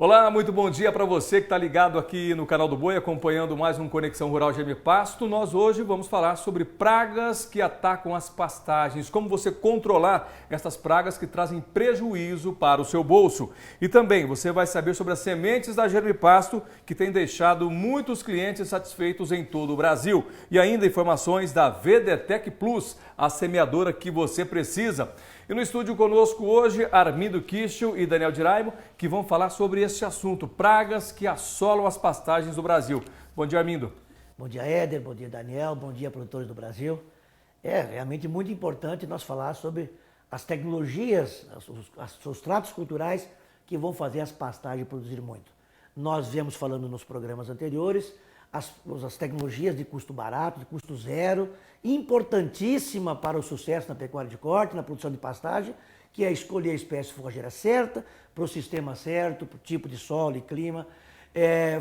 Olá, muito bom dia para você que está ligado aqui no canal do Boi, acompanhando mais um Conexão Rural Germipasto. Nós hoje vamos falar sobre pragas que atacam as pastagens, como você controlar essas pragas que trazem prejuízo para o seu bolso. E também você vai saber sobre as sementes da Germipasto, que tem deixado muitos clientes satisfeitos em todo o Brasil. E ainda informações da VDTEC Plus, a semeadora que você precisa. E no estúdio conosco hoje, Armindo Kischel e Daniel Diraimo, que vão falar sobre esse assunto, pragas que assolam as pastagens do Brasil. Bom dia, Armindo. Bom dia, Éder. Bom dia, Daniel. Bom dia, produtores do Brasil. É realmente muito importante nós falar sobre as tecnologias, os tratos culturais que vão fazer as pastagens produzir muito. Nós viemos falando nos programas anteriores, as tecnologias de custo barato, de custo zero, importantíssima para o sucesso na pecuária de corte, na produção de pastagem, que é escolher a espécie forrageira certa, para o sistema certo, para o tipo de solo e clima,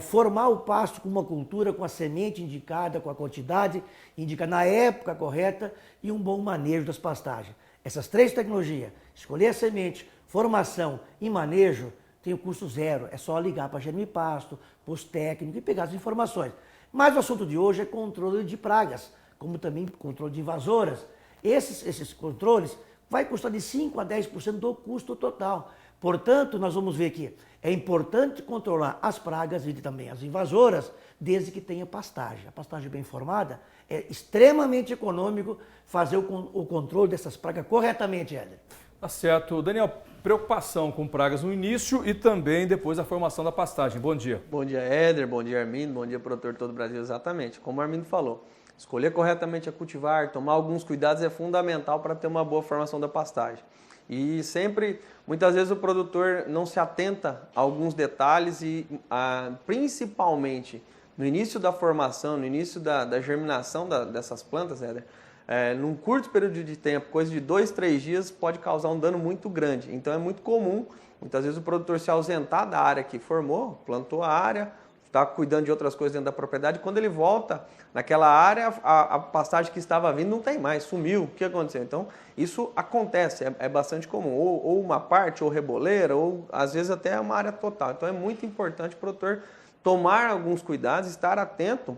formar o pasto com uma cultura, com a semente indicada, com a quantidade indicada na época correta e um bom manejo das pastagens. Essas três tecnologias, escolher a semente, formação e manejo, tem o custo zero, é só ligar para a Germipasto, para os técnicos e pegar as informações. Mas o assunto de hoje é controle de pragas, como também controle de invasoras. Esses controles vai custar de 5% a 10% do custo total. Portanto, nós vamos ver que é importante controlar as pragas e também as invasoras, desde que tenha pastagem. A pastagem bem formada é extremamente econômico fazer o controle dessas pragas corretamente, Éder. Tá certo. Daniel, preocupação com pragas no início e também depois da formação da pastagem. Bom dia. Bom dia, Éder. Bom dia, Armindo. Bom dia, produtor de todo o Brasil. Exatamente, como o Armindo falou. Escolher corretamente a cultivar, tomar alguns cuidados é fundamental para ter uma boa formação da pastagem. E sempre, muitas vezes o produtor não se atenta a alguns detalhes e principalmente no início da formação, no início da germinação dessas plantas, Éder, num curto período de tempo, coisa de 2, 3 dias, pode causar um dano muito grande. Então é muito comum, muitas vezes, o produtor se ausentar da área que formou, plantou a área, está cuidando de outras coisas dentro da propriedade, quando ele volta naquela área, a pastagem que estava vindo não tem mais, sumiu, o que aconteceu? Então isso acontece, é bastante comum, ou uma parte, ou reboleira, ou às vezes até uma área total. Então é muito importante o produtor tomar alguns cuidados, estar atento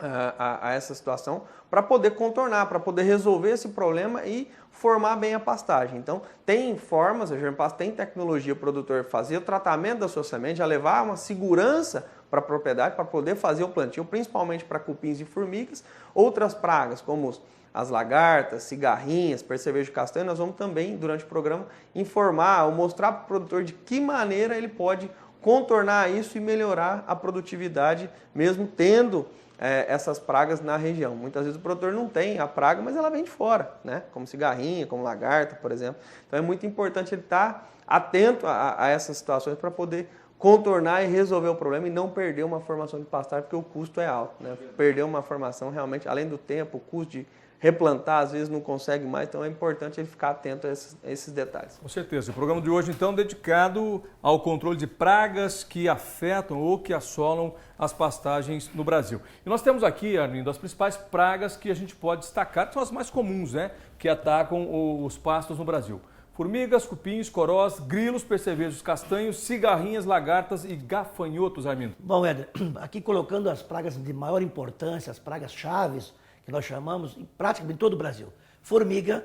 a essa situação para poder contornar, para poder resolver esse problema e formar bem a pastagem. Então, tem formas, a Germipasto tem tecnologia para o produtor fazer o tratamento da sua semente, a levar uma segurança para a propriedade, para poder fazer o plantio, principalmente para cupins e formigas. Outras pragas, como as lagartas, cigarrinhas, percevejo castanho, nós vamos também, durante o programa, informar ou mostrar para o produtor de que maneira ele pode contornar isso e melhorar a produtividade, mesmo tendo essas pragas na região. Muitas vezes o produtor não tem a praga, mas ela vem de fora, né? Como cigarrinha, como lagarta, por exemplo. Então é muito importante ele estar atento a essas situações para poder contornar e resolver o problema e não perder uma formação de pastagem, porque o custo é alto, né? Perder uma formação realmente, além do tempo, o custo de replantar, às vezes não consegue mais, então é importante ele ficar atento a esses detalhes. Com certeza. O programa de hoje, então, é dedicado ao controle de pragas que afetam ou que assolam as pastagens no Brasil. E nós temos aqui, Armindo, as principais pragas que a gente pode destacar, que são as mais comuns, né, que atacam os pastos no Brasil. Formigas, cupins, corós, grilos, percevejos, castanhos, cigarrinhas, lagartas e gafanhotos, Armindo. Bom, Éder, aqui colocando as pragas de maior importância, as pragas chaves, que nós chamamos em praticamente todo o Brasil. Formiga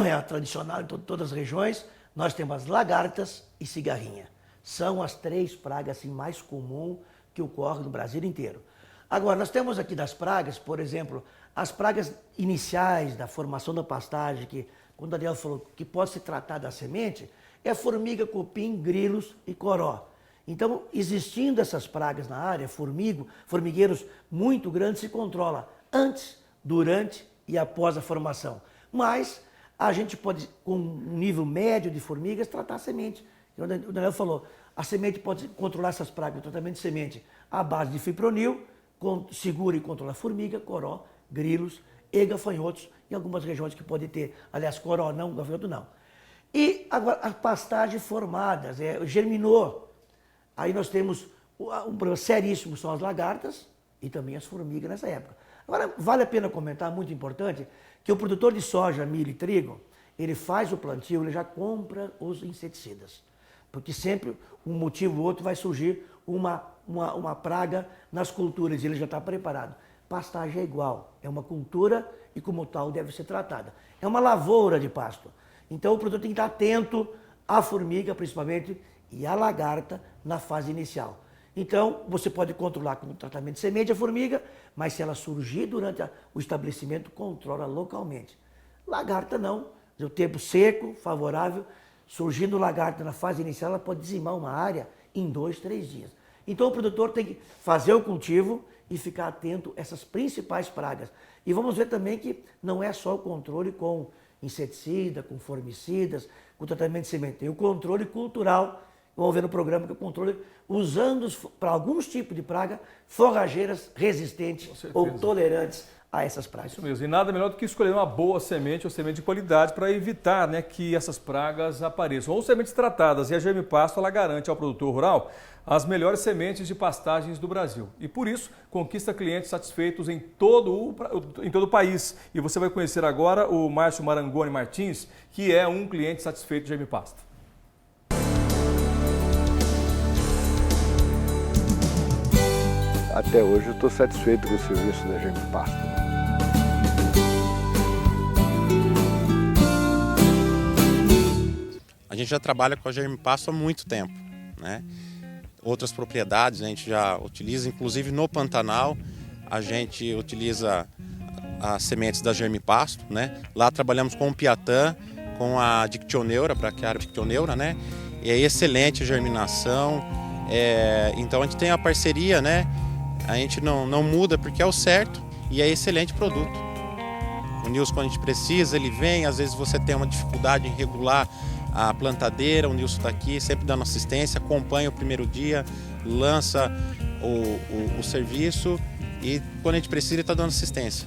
é a tradicional em todas as regiões. Nós temos as lagartas e cigarrinha. São as três pragas assim, mais comuns que ocorrem no Brasil inteiro. Agora, nós temos aqui das pragas, por exemplo, as pragas iniciais da formação da pastagem, que, quando o Daniel falou que pode se tratar da semente, é formiga, cupim, grilos e coró. Então, existindo essas pragas na área, formigueiros muito grandes, se controla antes, durante e após a formação. Mas a gente pode, com um nível médio de formigas, tratar a semente. O Daniel falou, a semente pode controlar essas pragas, o tratamento de semente à base de fipronil, segura e controla formiga, coró, grilos e gafanhotos, em algumas regiões que pode ter, aliás, coró não, gafanhoto não. E agora, as pastagens formadas, germinou. Aí nós temos um problema seríssimo, são as lagartas e também as formigas nessa época. Agora, vale a pena comentar, muito importante, que o produtor de soja, milho e trigo, ele faz o plantio, ele já compra os inseticidas. porque sempre um motivo ou outro vai surgir uma praga nas culturas, ele já está preparado. Pastagem é igual, é uma cultura e como tal deve ser tratada. É uma lavoura de pasto. Então o produtor tem que estar atento à formiga, principalmente, e à lagarta na fase inicial. Então você pode controlar com o tratamento de semente a formiga, mas se ela surgir durante o estabelecimento, controla localmente. Lagarta não, o tempo seco, favorável, surgindo lagarta na fase inicial, ela pode dizimar uma área em 2, 3 dias. Então o produtor tem que fazer o cultivo e ficar atento a essas principais pragas. E vamos ver também que não é só o controle com inseticida, com formicidas, com tratamento de semente. Tem o controle cultural, vamos ver no programa que o controle usando para alguns tipos de praga forrageiras resistentes ou tolerantes a essas pragas. Isso mesmo, e nada melhor do que escolher uma boa semente ou semente de qualidade para evitar, né, que essas pragas apareçam. Ou sementes tratadas, e a Germipasto ela garante ao produtor rural as melhores sementes de pastagens do Brasil. E por isso, conquista clientes satisfeitos em todo o país. E você vai conhecer agora o Márcio Marangoni Martins, que é um cliente satisfeito de Germipasto. Até hoje eu estou satisfeito com o serviço da Germipasto. A gente já trabalha com a Germipasto há muito tempo, né? Outras propriedades a gente já utiliza, inclusive no Pantanal, a gente utiliza as sementes da Germipasto, né? Lá trabalhamos com o Piatã, com a Dictioneura, Braquiária Dictioneura, né? E é excelente a germinação, então a gente tem a parceria, né? A gente não muda porque é o certo e é excelente produto. O Nilson, quando a gente precisa, ele vem, às vezes você tem uma dificuldade em regular a plantadeira, o Nilson está aqui, sempre dando assistência, acompanha o primeiro dia, lança o serviço e quando a gente precisa ele está dando assistência.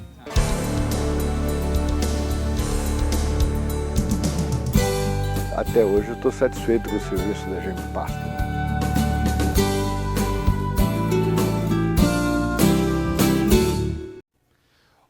Até hoje eu estou satisfeito com o serviço da Germipasto.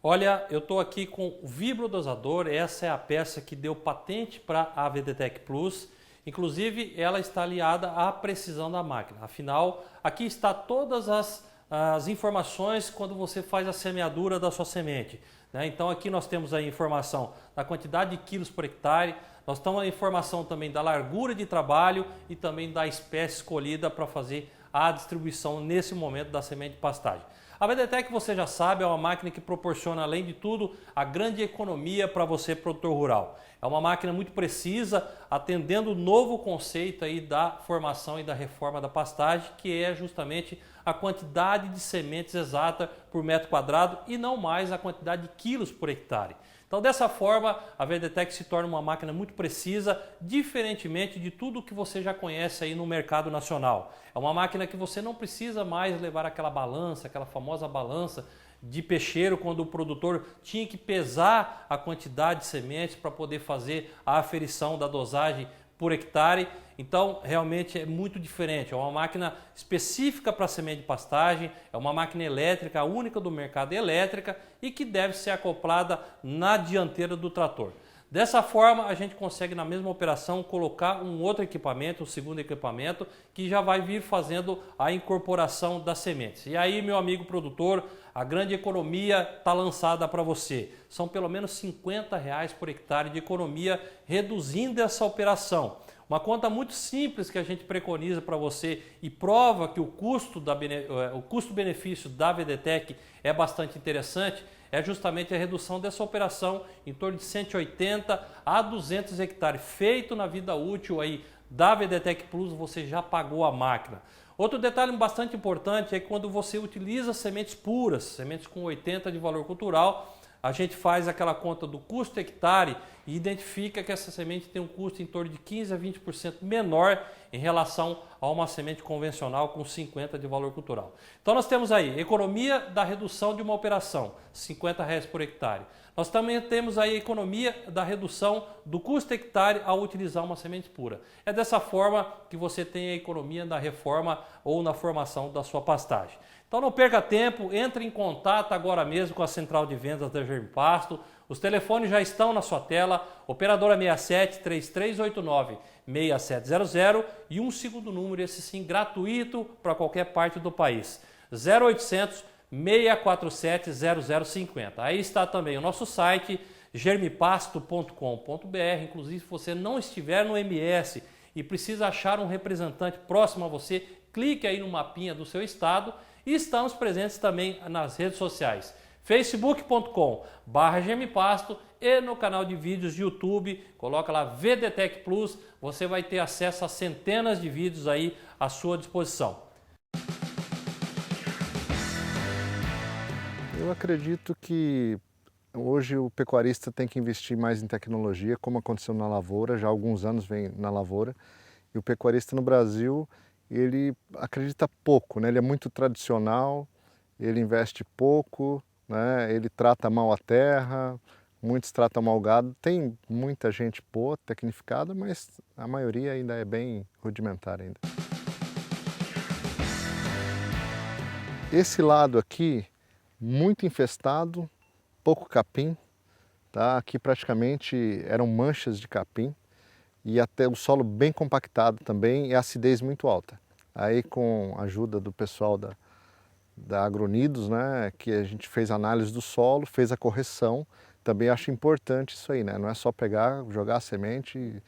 Olha, eu estou aqui com o vibrodosador, essa é a peça que deu patente para a VDTEC Plus, inclusive ela está aliada à precisão da máquina, afinal aqui está todas as informações quando você faz a semeadura da sua semente, né? Então aqui nós temos a informação da quantidade de quilos por hectare, nós temos a informação também da largura de trabalho e também da espécie escolhida para fazer a distribuição nesse momento da semente de pastagem. A VDTEC, você já sabe, é uma máquina que proporciona, além de tudo, a grande economia para você, produtor rural. É uma máquina muito precisa, atendendo o novo conceito aí da formação e da reforma da pastagem, que é justamente a quantidade de sementes exata por metro quadrado e não mais a quantidade de quilos por hectare. Então, dessa forma, a VDTEC se torna uma máquina muito precisa, diferentemente de tudo que você já conhece aí no mercado nacional. É uma máquina que você não precisa mais levar aquela balança, aquela famosa balança de peixeiro, quando o produtor tinha que pesar a quantidade de sementes para poder fazer a aferição da dosagem por hectare. Então, realmente é muito diferente. É uma máquina específica para semente de pastagem, é uma máquina elétrica, a única do mercado elétrica e que deve ser acoplada na dianteira do trator. Dessa forma, a gente consegue na mesma operação colocar um outro equipamento, o segundo equipamento, que já vai vir fazendo a incorporação das sementes. E aí, meu amigo produtor, a grande economia está lançada para você. São pelo menos R$50 por hectare de economia, reduzindo essa operação. Uma conta muito simples que a gente preconiza para você e prova que o custo-benefício da VDTEC é bastante interessante, é justamente a redução dessa operação em torno de 180 a 200 hectares. Feito na vida útil aí da VDTEC Plus, você já pagou a máquina. Outro detalhe bastante importante é que quando você utiliza sementes puras, sementes com 80 de valor cultural, a gente faz aquela conta do custo hectare e identifica que essa semente tem um custo em torno de 15 a 20% menor em relação a uma semente convencional com 50 de valor cultural. Então nós temos aí economia da redução de uma operação, R$50 por hectare. Nós também temos aí a economia da redução do custo hectare ao utilizar uma semente pura. É dessa forma que você tem a economia da reforma ou na formação da sua pastagem. Então não perca tempo, entre em contato agora mesmo com a central de vendas da Germipasto. Os telefones já estão na sua tela, operadora 67 3389 6700 e um segundo número, esse sim, gratuito para qualquer parte do país, 0800 647 0050. Aí está também o nosso site, germipasto.com.br. Inclusive, se você não estiver no MS e precisa achar um representante próximo a você, clique aí no mapinha do seu estado e estamos presentes também nas redes sociais, facebook.com/germipasto e no canal de vídeos de YouTube, coloca lá VDTech Plus, você vai ter acesso a centenas de vídeos aí à sua disposição. Eu acredito que hoje o pecuarista tem que investir mais em tecnologia, como aconteceu na lavoura, já há alguns anos vem na lavoura, e o pecuarista no Brasil, ele acredita pouco, né? Ele é muito tradicional, ele investe pouco, né? Ele trata mal a terra, muitos tratam mal o gado, tem muita gente boa, tecnificada, mas a maioria ainda é bem rudimentar ainda. Esse lado aqui, muito infestado, pouco capim, tá? Aqui praticamente eram manchas de capim e até o solo bem compactado também e a acidez muito alta. Aí com a ajuda do pessoal da Agronidos, né, que a gente fez análise do solo, fez a correção, também acho importante isso aí, né? Não é só pegar, jogar a semente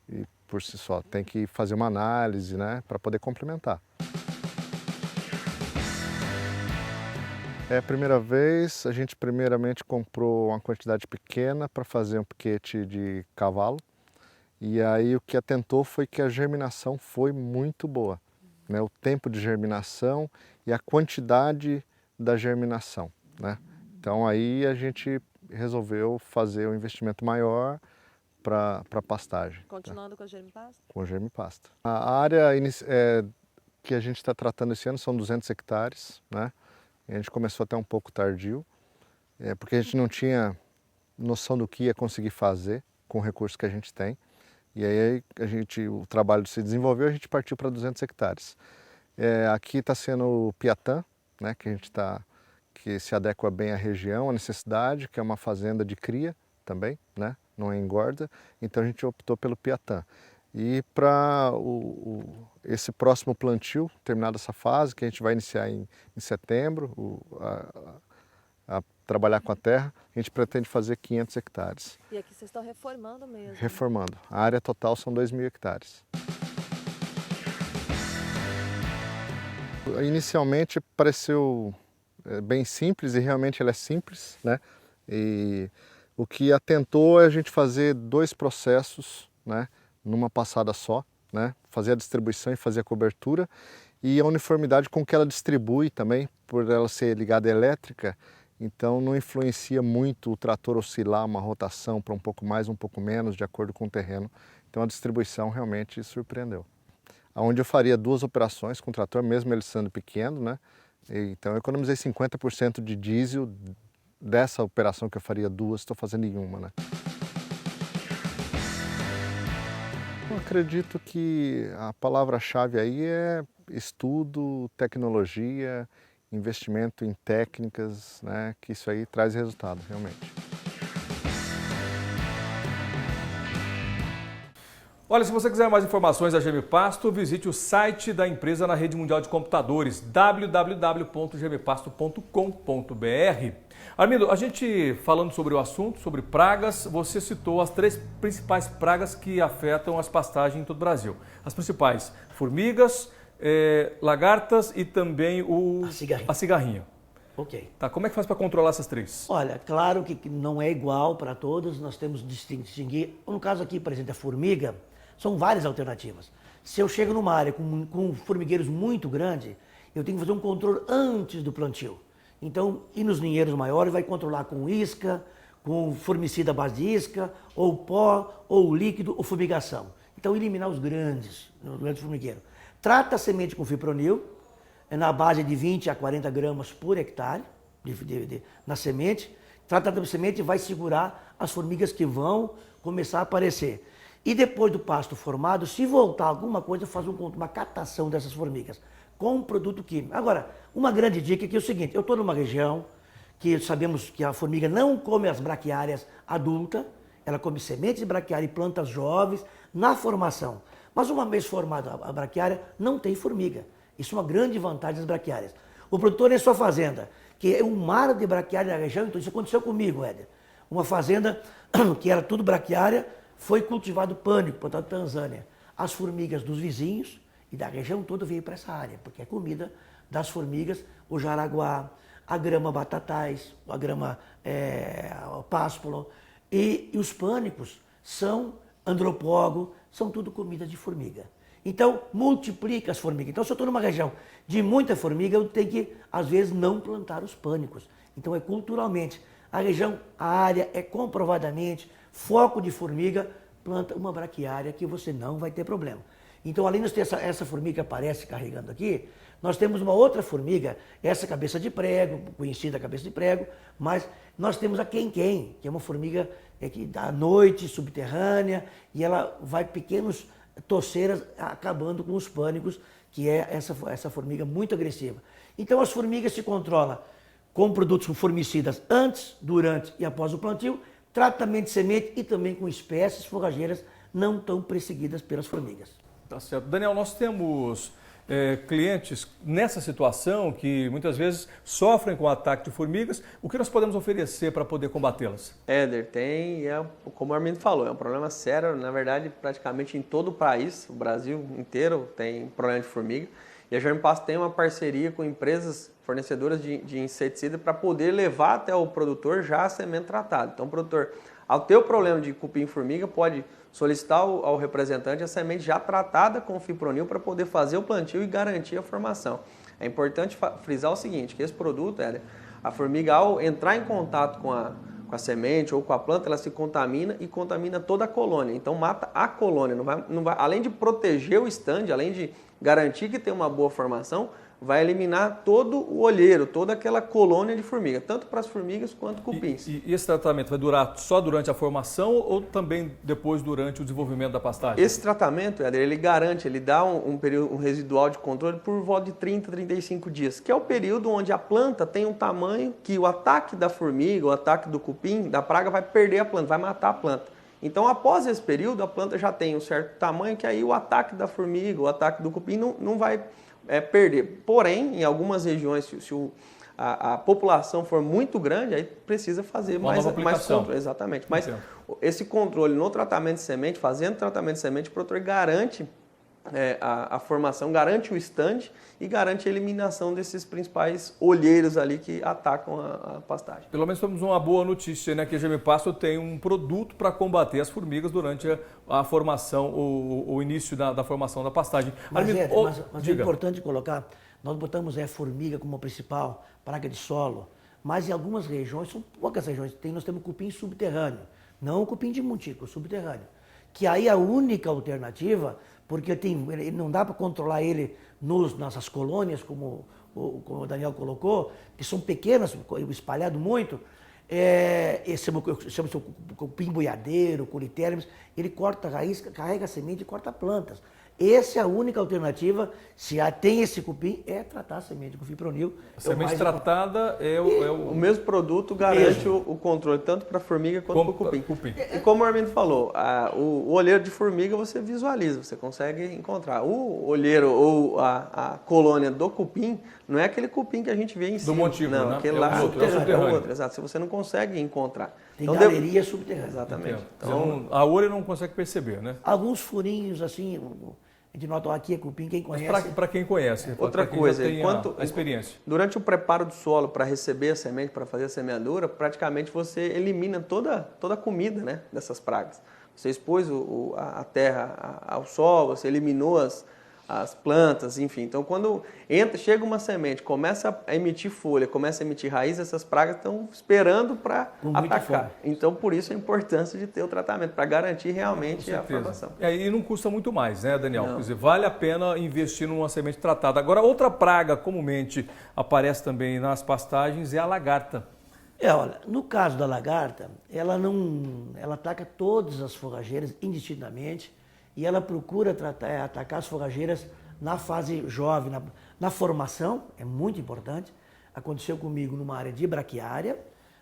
e por si só, tem que fazer uma análise, né, para poder complementar. É a primeira vez, a gente primeiramente comprou uma quantidade pequena para fazer um piquete de cavalo. E aí o que atentou foi que a germinação foi muito boa, né? O tempo de germinação e a quantidade da germinação, né? Então aí a gente resolveu fazer um investimento maior para pastagem. Continuando, né? Com a Germipasta? Com a Germipasta. A área que a gente está tratando esse ano são 200 hectares, né? A gente começou até um pouco tardio, porque a gente não tinha noção do que ia conseguir fazer com o recurso que a gente tem. E aí o trabalho se desenvolveu e a gente partiu para 200 hectares. Aqui está sendo o Piatã, né, que se adequa bem à região, à necessidade, que é uma fazenda de cria também, né, não é engorda. Então a gente optou pelo Piatã. E para esse próximo plantio, terminada essa fase, que a gente vai iniciar em setembro, a trabalhar com a terra, a gente pretende fazer 500 hectares. E aqui vocês estão reformando mesmo? Reformando. A área total são 2.000 hectares. Inicialmente pareceu bem simples, e realmente ela é simples, né? E o que atentou é a gente fazer 2 processos, né, numa passada só, né? Fazer a distribuição e fazer a cobertura, e a uniformidade com que ela distribui também, por ela ser ligada elétrica, então não influencia muito o trator oscilar uma rotação para um pouco mais, um pouco menos, de acordo com o terreno. Então a distribuição realmente surpreendeu. Onde eu faria 2 operações com o trator, mesmo ele sendo pequeno, né? Então eu economizei 50% de diesel dessa operação que eu faria 2, estou fazendo em uma, né? Eu acredito que a palavra-chave aí é estudo, tecnologia, investimento em técnicas, né, que isso aí traz resultado, realmente. Olha, se você quiser mais informações da Germipasto, visite o site da empresa na rede mundial de computadores, www.germipasto.com.br. Armindo, a gente falando sobre o assunto, sobre pragas, você citou as 3 principais pragas que afetam as pastagens em todo o Brasil. As principais, formigas, lagartas e também a cigarrinha. Ok. Tá, como é que faz para controlar essas 3? Olha, claro que não é igual para todas, nós temos que distinguir. No caso aqui, por exemplo, a formiga, são várias alternativas. Se eu chego numa área com formigueiros muito grandes, eu tenho que fazer um controle antes do plantio. Então, ir nos ninheiros maiores vai controlar com isca, com formicida à base de isca, ou pó, ou líquido, ou fumigação. Então, eliminar os grandes formigueiros. Trata a semente com fipronil, na base de 20 a 40 gramas por hectare na semente. Trata da semente e vai segurar as formigas que vão começar a aparecer. E depois do pasto formado, se voltar alguma coisa, faz uma catação dessas formigas com um produto químico. Agora, uma grande dica aqui é o seguinte, eu estou numa região que sabemos que a formiga não come as braquiárias adultas, ela come sementes de braquiária e plantas jovens na formação. Mas uma vez formada a braquiária, não tem formiga. Isso é uma grande vantagem das braquiárias. O produtor em sua fazenda, que é um mar de braquiária na região, então isso aconteceu comigo, Éder. Uma fazenda que era tudo braquiária, foi cultivado pânico, plantado Tanzânia. As formigas dos vizinhos e da região toda veio para essa área, porque é comida das formigas, o jaraguá, a grama batatais, a grama o páspalo, e os pânicos são andropógo, são tudo comida de formiga. Então, multiplica as formigas. Então, se eu estou numa região de muita formiga, eu tenho que, às vezes, não plantar os pânicos. Então, é culturalmente. A região, a área é comprovadamente foco de formiga, planta uma braquiária que você não vai ter problema. Então, além de ter essa formiga que aparece carregando aqui, nós temos uma outra formiga, essa cabeça de prego, conhecida cabeça de prego, mas nós temos a quem-quem, que é uma formiga que à noite, subterrânea, e ela vai pequenos toceiras acabando com os pânicos, que é essa formiga muito agressiva. Então, as formigas se controlam com produtos formicidas antes, durante e após o plantio, tratamento de semente e também com espécies forrageiras não tão perseguidas pelas formigas. Tá certo. Daniel, nós temos clientes nessa situação que muitas vezes sofrem com o ataque de formigas. O que nós podemos oferecer para poder combatê-las? Éder, como o Armindo falou, é um problema sério, na verdade, praticamente em todo o país, o Brasil inteiro tem problema de formiga. E a Germpasto tem uma parceria com empresas fornecedoras de inseticida para poder levar até o produtor já a semente tratada. Então, o produtor, ao ter o problema de cupim-formiga, pode solicitar ao representante a semente já tratada com fipronil para poder fazer o plantio e garantir a formação. É importante frisar o seguinte, que esse produto, a formiga, ao entrar em contato com a semente ou com a planta, ela se contamina e contamina toda a colônia. Então, mata a colônia. Não vai, além de proteger o estande, além de garantir que tem uma boa formação, vai eliminar todo o olheiro, toda aquela colônia de formiga, tanto para as formigas quanto cupins. E esse tratamento vai durar só durante a formação ou também depois durante o desenvolvimento da pastagem? Esse tratamento, Éder, ele garante, ele dá um residual de controle por volta de 30, 35 dias, que é o período onde a planta tem um tamanho que o ataque da formiga, o ataque do cupim, da praga, vai perder a planta, vai matar a planta. Então, após esse período, a planta já tem um certo tamanho que aí o ataque da formiga, o ataque do cupim não vai perder. Porém, em algumas regiões, se a população for muito grande, aí precisa fazer mais controle. Exatamente. Mas esse controle no tratamento de semente, fazendo tratamento de semente, o produtor garante a formação, garante o estande e garante a eliminação desses principais olheiros ali que atacam a pastagem. Pelo menos temos uma boa notícia, né? Que a Germpasto tem um produto para combater as formigas durante a formação, o início da formação da pastagem. Mas é importante colocar, nós botamos a formiga como principal praga de solo, mas em algumas regiões, são poucas regiões, nós temos cupim subterrâneo, não o cupim de montículo, subterrâneo, que aí a única alternativa, porque não dá para controlar ele nessas colônias, como o Daniel colocou, que são pequenas, espalhado muito, chama-se o cupim boiadeiro, curitermes, ele corta a raiz, carrega a semente e corta plantas. Essa é a única alternativa, se tem esse cupim, é tratar a semente com fipronil. A semente tratada o mesmo produto garante o controle tanto para a formiga quanto para o cupim. E como o Armindo falou, o olheiro de formiga você visualiza, você consegue encontrar. O olheiro ou a colônia do cupim não é aquele cupim que a gente vê em cima. Do montículo, não, né? Aquele lá é o outro, exato. Se você não consegue encontrar. Tem galeria subterrânea. Exatamente. Então, a olho não consegue perceber, né? Alguns furinhos assim, a gente nota aqui é cupim, quem conhece. Para quem conhece. Outra coisa, a experiência. Durante o preparo do solo para receber a semente, para fazer a semeadura, praticamente você elimina toda a comida, né, dessas pragas. Você expôs a terra ao sol, você eliminou as plantas, enfim. Então, quando chega uma semente, começa a emitir folha, começa a emitir raiz, essas pragas estão esperando para atacar. Então, por isso a importância de ter o tratamento, para garantir realmente a formação. E aí não custa muito mais, né, Daniel? Quer dizer, vale a pena investir numa semente tratada. Agora, outra praga comumente aparece também nas pastagens é a lagarta. Olha, no caso da lagarta, ela ataca todas as forrageiras indistintamente, e ela procura atacar as forrageiras na fase jovem, na formação, é muito importante. Aconteceu comigo numa área de braquiária,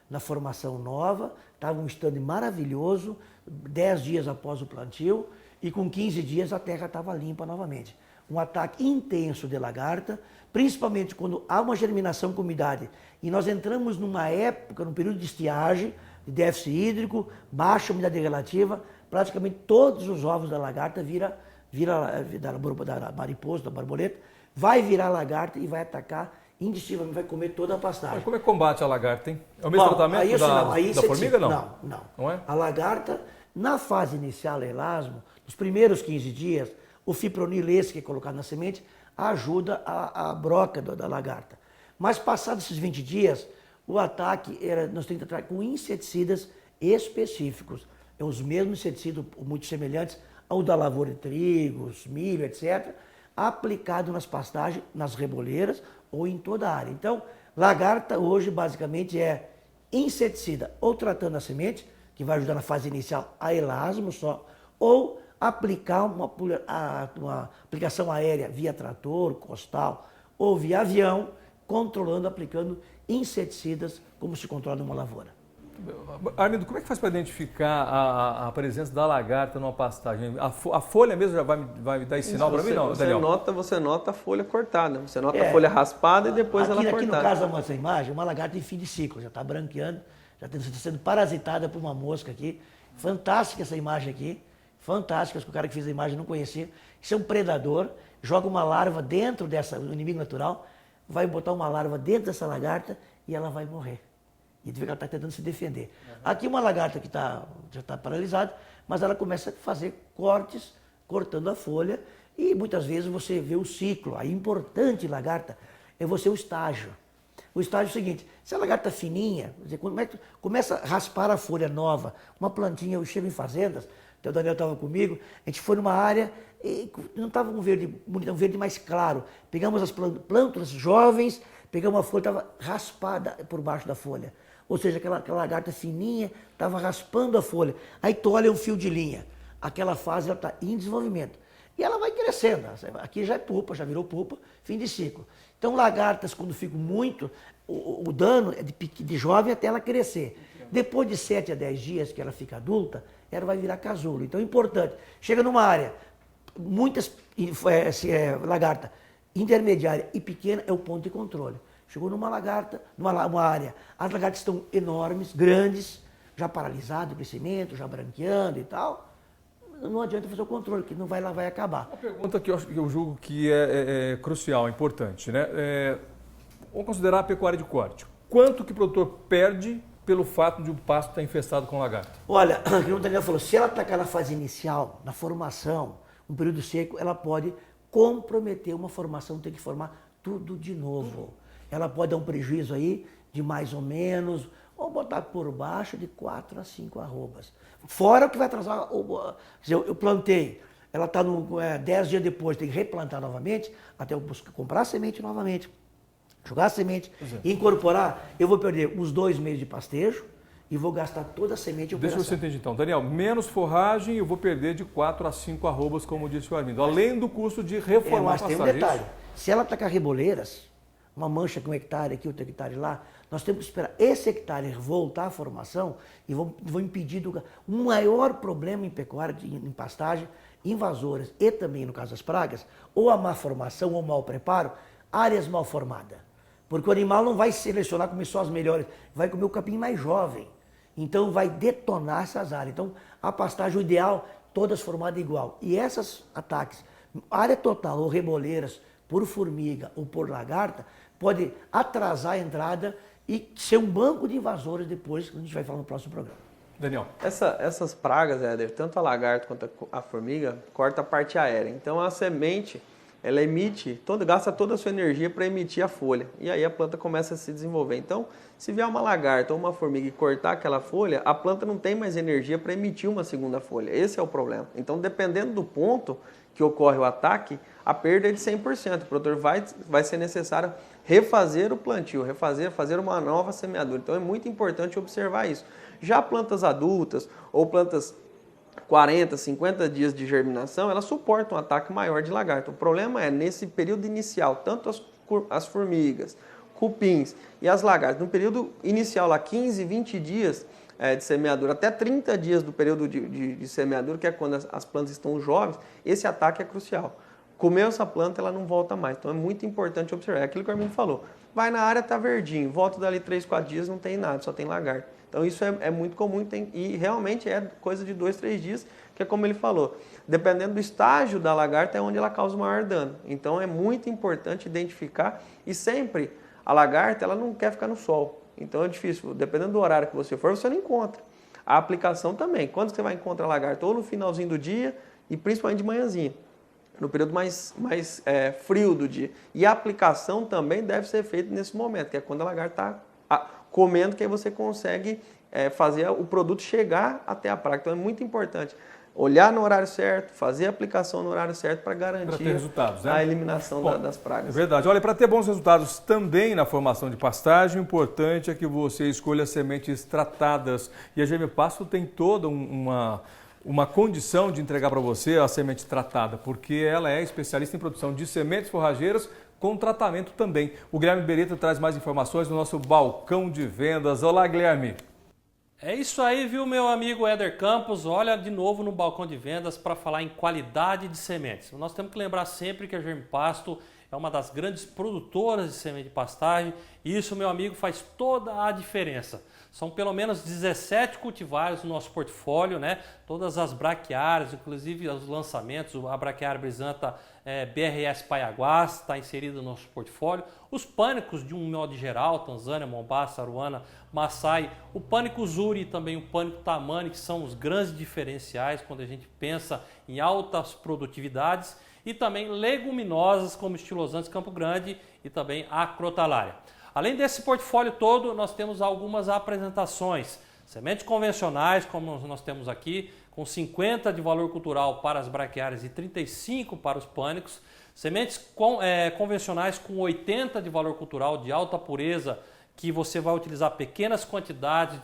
na formação nova, estava um stand maravilhoso, 10 dias após o plantio, e com 15 dias a terra estava limpa novamente. Um ataque intenso de lagarta, principalmente quando há uma germinação com umidade. E nós entramos numa época, num período de estiagem, de déficit hídrico, baixa umidade relativa, praticamente todos os ovos da lagarta da mariposa, da borboleta, vai virar lagarta e vai atacar indistintivamente, vai comer toda a pastagem. Mas como é que combate a lagarta, hein? É o mesmo tratamento da formiga, não? Não é? A lagarta, na fase inicial, elasmo, nos primeiros 15 dias, o fipronil esse que é colocado na semente ajuda a broca da lagarta. Mas passados esses 20 dias, o ataque nós temos que tratar com inseticidas específicos. É os mesmos inseticidas, muito semelhantes ao da lavoura de trigo, milho, etc., aplicado nas pastagens, nas reboleiras ou em toda a área. Então, lagarta hoje basicamente é inseticida ou tratando a semente, que vai ajudar na fase inicial a elasmo só, ou aplicar uma aplicação aérea via trator, costal ou via avião, controlando, aplicando inseticidas como se controla numa lavoura. Armindo, como é que faz para identificar a presença da lagarta numa pastagem? A folha mesmo já vai dar esse sinal para mim, não, Daniel? Você nota a folha cortada, você nota a folha raspada e depois ela cortada. Aqui no caso da nossa imagem, uma lagarta em fim de ciclo, já está branqueando, já está sendo parasitada por uma mosca aqui. Fantástica essa imagem aqui, fantástica, que o cara que fez a imagem não conhecia. Isso é um predador, joga uma larva dentro do inimigo natural, vai botar uma larva dentro dessa lagarta e ela vai morrer. E ela está tentando se defender. Aqui uma lagarta que já está paralisada, mas ela começa a fazer cortes, cortando a folha, e muitas vezes você vê o ciclo. A importante lagarta é você o estágio. O estágio é o seguinte, se a lagarta fininha, começa a raspar a folha nova, uma plantinha, eu chego em fazendas, o Daniel estava comigo, a gente foi numa área, e não estava um verde bonito, um verde mais claro. Pegamos as plântulas jovens, pegamos a folha, estava raspada por baixo da folha. Ou seja, aquela lagarta fininha estava raspando a folha. Aí tu olha um fio de linha. Aquela fase ela está em desenvolvimento. E ela vai crescendo. Aqui já é pupa, já virou pupa, fim de ciclo. Então lagartas, quando ficam muito, o dano é de jovem até ela crescer. Depois de 7 a 10 dias que ela fica adulta, ela vai virar casulo. Então é importante. Chega numa área, muitas lagarta intermediária e pequena é o ponto de controle. Chegou numa lagarta, numa área, as lagartas estão enormes, grandes, já paralisado o crescimento, já branqueando e tal. Não adianta fazer o controle, que não vai lá, vai acabar. Uma pergunta que eu julgo que é crucial, importante, né? Vamos considerar a pecuária de corte. Quanto que o produtor perde pelo fato de o pasto estar infestado com lagarta? Olha, como o Daniel falou, se ela atacar na fase inicial, na formação, um período seco, ela pode comprometer uma formação, ter que formar tudo de novo. Ela pode dar um prejuízo aí de mais ou menos, ou botar por baixo de 4 a 5 arrobas. Fora o que vai atrasar, eu plantei, ela está 10 dias depois, tem que replantar novamente, até eu comprar semente novamente, jogar a semente e incorporar, eu vou perder uns 2 meses de pastejo e vou gastar toda a semente e operação. Deixa eu você entender então. Daniel, menos forragem eu vou perder de 4 a 5 arrobas, como disse o Armindo, além do custo de reformar a pastagem. Mas tem um detalhe, se ela atacar reboleiras, uma mancha com 1 hectare aqui, outro hectare lá, nós temos que esperar esse hectare voltar à formação e vão impedir um maior problema em pecuária, em pastagem, invasores e também, no caso das pragas, ou a má formação ou mau preparo, áreas mal formadas. Porque o animal não vai selecionar comer só as melhores, vai comer o capim mais jovem. Então vai detonar essas áreas. Então a pastagem, o ideal, todas formadas igual. E esses ataques, área total ou reboleiras, por formiga ou por lagarta, pode atrasar a entrada e ser um banco de invasores depois, que a gente vai falar no próximo programa. Daniel. Essas pragas, Éder, tanto a lagarta quanto a formiga, corta a parte aérea. Então a semente, ela gasta toda a sua energia para emitir a folha. E aí a planta começa a se desenvolver. Então, se vier uma lagarta ou uma formiga e cortar aquela folha, a planta não tem mais energia para emitir uma segunda folha. Esse é o problema. Então, dependendo do ponto que ocorre o ataque, a perda é de 100%. O produtor vai ser necessário refazer o plantio, fazer uma nova semeadura. Então, é muito importante observar isso. Já plantas adultas ou plantas 40, 50 dias de germinação, elas suportam um ataque maior de lagarta. O problema é nesse período inicial, tanto as formigas cupins e as lagartas. No período inicial, lá 15, 20 dias de semeadura, até 30 dias do período de semeadura, que é quando as plantas estão jovens, esse ataque é crucial. Comeu essa planta, ela não volta mais. Então é muito importante observar. É aquilo que o Armindo falou. Vai na área, tá verdinho. Volta dali 3, 4 dias, não tem nada, só tem lagarta. Então isso é muito comum e realmente é coisa de 2, 3 dias, que é como ele falou. Dependendo do estágio da lagarta é onde ela causa o maior dano. Então é muito importante identificar e sempre a lagarta ela não quer ficar no sol. Então é difícil. Dependendo do horário que você for, você não encontra. A aplicação também. Quando você vai encontrar a lagarta? Ou no finalzinho do dia e principalmente de manhãzinha. No período mais frio do dia. E a aplicação também deve ser feita nesse momento, que é quando a lagarta está comendo, que aí você consegue fazer o produto chegar até a praga. Então é muito importante olhar no horário certo, fazer a aplicação no horário certo para garantir resultados, né? A eliminação das pragas. É verdade. Olha, para ter bons resultados também na formação de pastagem, o importante é que você escolha sementes tratadas. E a Germipasto tem toda uma condição de entregar para você a semente tratada, porque ela é especialista em produção de sementes forrageiras com tratamento também. O Guilherme Beretta traz mais informações no nosso balcão de vendas. Olá, Guilherme. É isso aí, viu, meu amigo Éder Campos? Olha de novo no balcão de vendas para falar em qualidade de sementes. Nós temos que lembrar sempre que a Germipasto é uma das grandes produtoras de semente de pastagem e isso, meu amigo, faz toda a diferença. São pelo menos 17 cultivares no nosso portfólio, né? Todas as braquiárias, inclusive os lançamentos, a braquiária brisanta BRS Paiaguás está inserida no nosso portfólio. Os pânicos de um modo geral, Tanzânia, Mombasa, Aruana, Maasai, o pânico Zuri e também o pânico Tamani, que são os grandes diferenciais quando a gente pensa em altas produtividades. E também leguminosas como Estilosantes Campo Grande e também a Crotalária. Além desse portfólio todo, nós temos algumas apresentações. Sementes convencionais, como nós temos aqui, com 50 de valor cultural para as braquiárias e 35 para os pânicos. Sementes convencionais com 80 de valor cultural de alta pureza, que você vai utilizar pequenas quantidades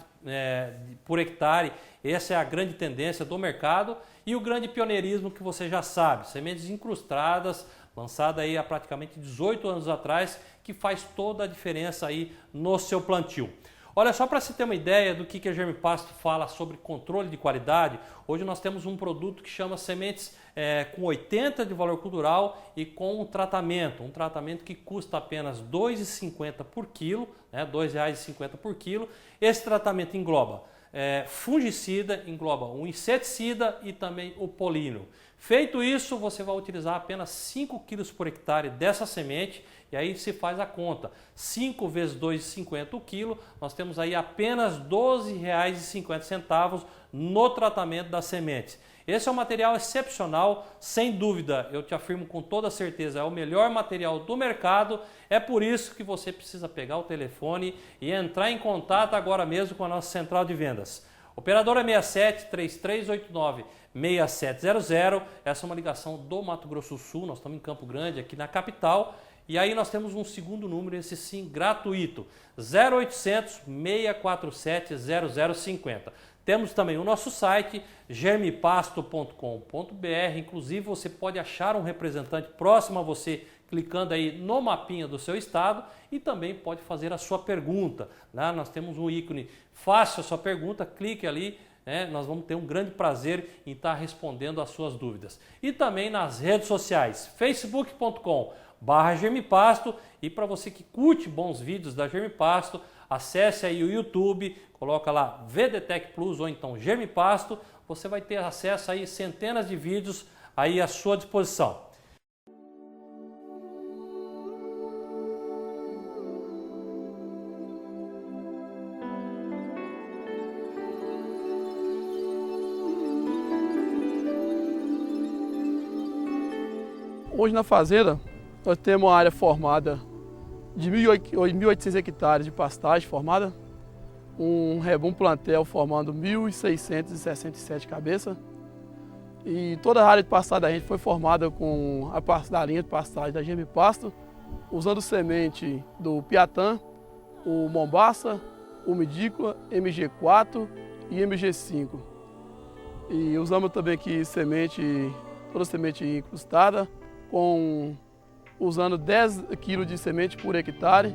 por hectare. Essa é a grande tendência do mercado. E o grande pioneirismo que você já sabe, sementes incrustadas, lançada aí há praticamente 18 anos atrás, que faz toda a diferença aí no seu plantio. Olha, só para você ter uma ideia do que a Germipasto fala sobre controle de qualidade, hoje nós temos um produto que chama sementes com 80 de valor cultural e com um tratamento que custa apenas R$ 2,50 por quilo, né, R$ 2,50 por quilo. Esse tratamento engloba fungicida, engloba um inseticida e também o polímero. Feito isso, você vai utilizar apenas 5 kg por hectare dessa semente e aí se faz a conta. 5 vezes R$ 2,50 o quilo, nós temos aí apenas R$ 12,50 no tratamento das sementes. Esse é um material excepcional, sem dúvida, eu te afirmo com toda certeza, é o melhor material do mercado. É por isso que você precisa pegar o telefone e entrar em contato agora mesmo com a nossa central de vendas. Operadora 67 3389 6700, essa é uma ligação do Mato Grosso do Sul, nós estamos em Campo Grande, aqui na capital. E aí nós temos um segundo número, esse sim gratuito, 0800 647 0050. Temos também o nosso site, germipasto.com.br, inclusive você pode achar um representante próximo a você, clicando aí no mapinha do seu estado e também pode fazer a sua pergunta. Né? Nós temos um ícone, faça a sua pergunta, clique ali, nós vamos ter um grande prazer em estar respondendo as suas dúvidas. E também nas redes sociais, facebook.com/Germipasto, e para você que curte bons vídeos da Germipasto, acesse aí o YouTube, coloca lá VDTech Plus ou então Germipasto, você vai ter acesso aí centenas de vídeos aí à sua disposição. Hoje na fazenda nós temos uma área formada de 1.800 hectares de pastagem formada, um plantel formando 1.667 cabeças, e toda a área de pastagem da gente foi formada com da linha de pastagem da Germipasto, usando semente do Piatã, o Mombasa, o Midícola, MG4 e MG5. E usamos também aqui toda semente incrustada, usando 10 kg de semente por hectare.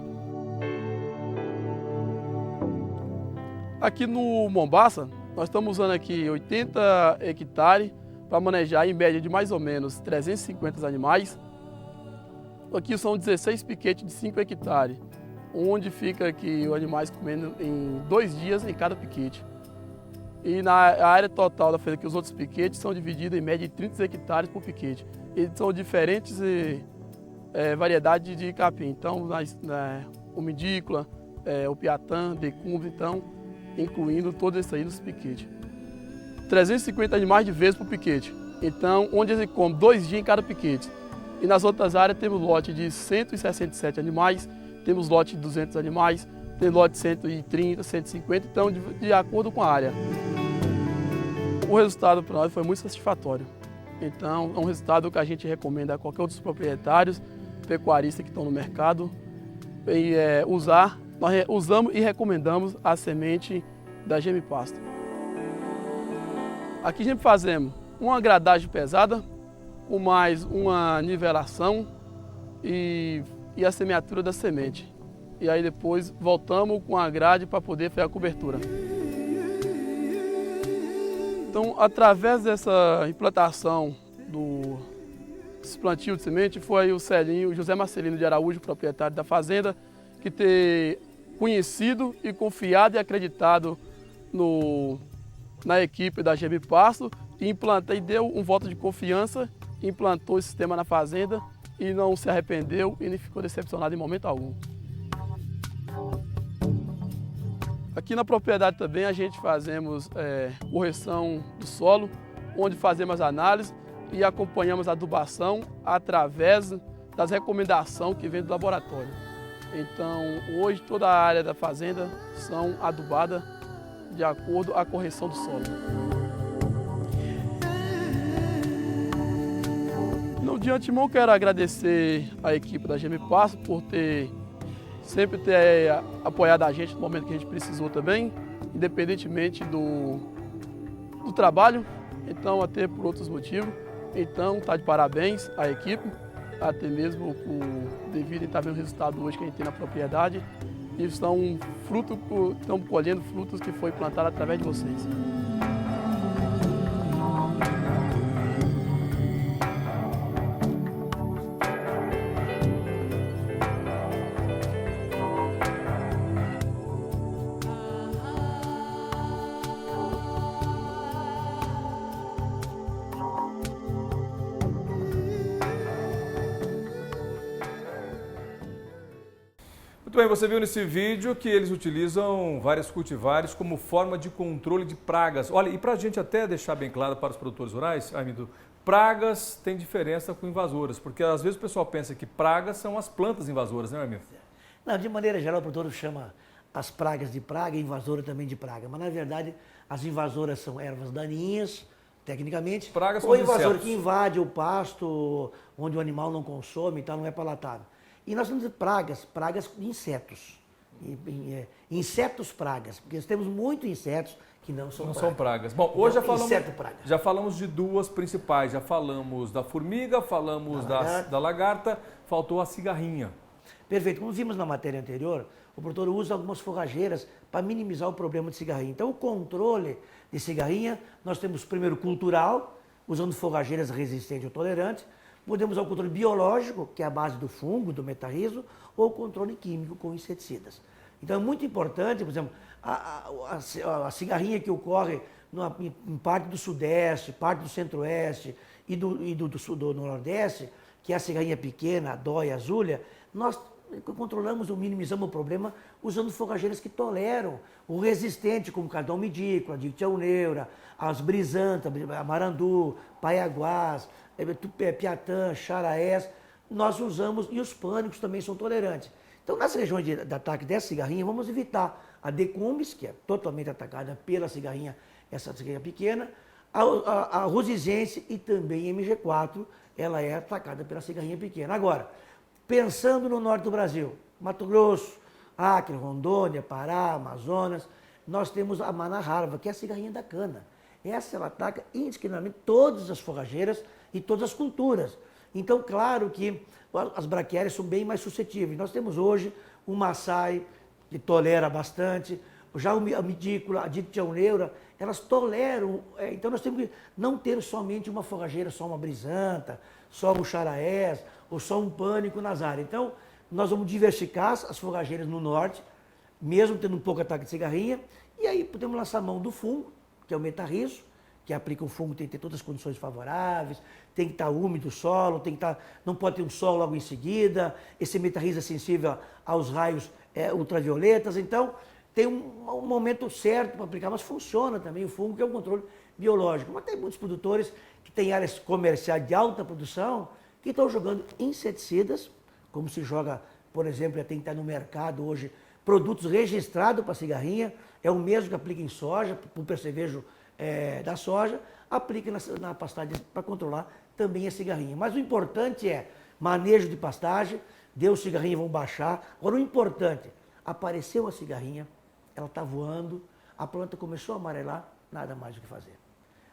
Aqui no Mombaça, nós estamos usando aqui 80 hectares para manejar em média de mais ou menos 350 animais. Aqui são 16 piquetes de 5 hectares, onde fica aqui os animais comendo em 2 dias em cada piquete. E na área total da fazenda, que os outros piquetes são divididos em média de 30 hectares por piquete. Eles são diferentes variedades de capim. Então, o medícola, o piatã, decúmbio, então, incluindo todos esses aí nos piquetes. 350 animais de vez por piquete. Então, onde eles comem 2 dias em cada piquete. E nas outras áreas temos lote de 167 animais, temos lote de 200 animais, tem lote de 130, 150, então de acordo com a área. O resultado para nós foi muito satisfatório. Então, é um resultado que a gente recomenda a qualquer outro proprietários, pecuaristas que estão no mercado, usar. Nós usamos e recomendamos a semente da Gemipasto. Aqui a gente fazemos uma gradagem pesada, com mais uma nivelação e a semeadura da semente. E aí depois voltamos com a grade para poder fazer a cobertura. Então, através dessa implantação desse plantio de semente, foi o José Marcelino de Araújo, proprietário da fazenda, que ter conhecido e confiado e acreditado na equipe da Gemipasto e deu um voto de confiança, implantou esse sistema na fazenda e não se arrependeu e nem ficou decepcionado em momento algum. Aqui na propriedade também a gente fazemos correção do solo, onde fazemos análises e acompanhamos a adubação através das recomendações que vêm do laboratório. Então, hoje toda a área da fazenda são adubadas de acordo com a correção do solo. De antemão, quero agradecer a equipe da Gemipasto por sempre ter apoiado a gente no momento que a gente precisou também, independentemente do trabalho, então até por outros motivos. Então, está de parabéns a equipe, até mesmo devido a estar vendo o resultado hoje que a gente tem na propriedade. E estão colhendo frutos que foi plantado através de vocês. Muito bem, você viu nesse vídeo que eles utilizam vários cultivares como forma de controle de pragas. Olha, e para a gente até deixar bem claro para os produtores rurais, Armindo, pragas têm diferença com invasoras, porque às vezes o pessoal pensa que pragas são as plantas invasoras, né, Armindo? Não, de maneira geral o produtor chama as pragas de praga e invasora também de praga, mas na verdade as invasoras são ervas daninhas, tecnicamente, pragas ou invasor que invade o pasto onde o animal não consome, então não é palatável. E nós temos pragas de insetos, insetos pragas, porque nós temos muitos insetos que não são pragas. Bom, hoje então, já falamos de duas principais, já falamos da formiga, falamos da lagarta, faltou a cigarrinha. Perfeito, como vimos na matéria anterior, o produtor usa algumas forrageiras para minimizar o problema de cigarrinha. Então o controle de cigarrinha, nós temos primeiro cultural, usando forrageiras resistentes ou tolerantes. Podemos usar o controle biológico, que é a base do fungo, do metarrizo, ou o controle químico com inseticidas. Então é muito importante, por exemplo, a cigarrinha que ocorre em parte do sudeste, parte do centro-oeste e do nordeste, que é a cigarrinha pequena, a dóia, a azulha, nós controlamos ou minimizamos o problema usando forrageiras que toleram o resistente, como cardão medícola, dictioneura, as brisantas, amarandu, paiaguás, piatã, charaés, nós usamos, e os pânicos também são tolerantes. Então, nas regiões de ataque dessa cigarrinha, vamos evitar a decumbis, que é totalmente atacada pela cigarrinha, essa cigarrinha pequena, a rosizense e também MG4, ela é atacada pela cigarrinha pequena. Agora, pensando no norte do Brasil, Mato Grosso, Acre, Rondônia, Pará, Amazonas, nós temos a manarrarva, que é a cigarrinha da cana. Essa ela ataca indiscriminadamente todas as forrageiras e todas as culturas. Então, claro que as braquiárias são bem mais suscetíveis. Nós temos hoje o Maasai, que tolera bastante, já a medícula, a dictioneura, elas toleram. Então nós temos que não ter somente uma forrageira, só uma brisanta, só um charaés, ou só um pânico nas áreas. Então nós vamos diversificar as forrageiras no norte, mesmo tendo um pouco ataque de cigarrinha, e aí podemos lançar mão do fungo, que é o metarrizo, que aplica o fungo, tem que ter todas as condições favoráveis, tem que estar úmido o solo, não pode ter um sol logo em seguida, esse metarrizo é sensível aos raios ultravioletas, então tem um momento certo para aplicar, mas funciona também o fungo, que é um controle biológico. Mas tem muitos produtores que têm áreas comerciais de alta produção que estão jogando inseticidas, como se joga, por exemplo, tem que estar no mercado hoje, produtos registrados para cigarrinha, é o mesmo que aplica em soja, para o percevejo da soja, aplica na pastagem para controlar também a cigarrinha. Mas o importante é manejo de pastagem, deu cigarrinha, vão baixar. Agora o importante, apareceu a cigarrinha, ela está voando, a planta começou a amarelar, nada mais o que fazer.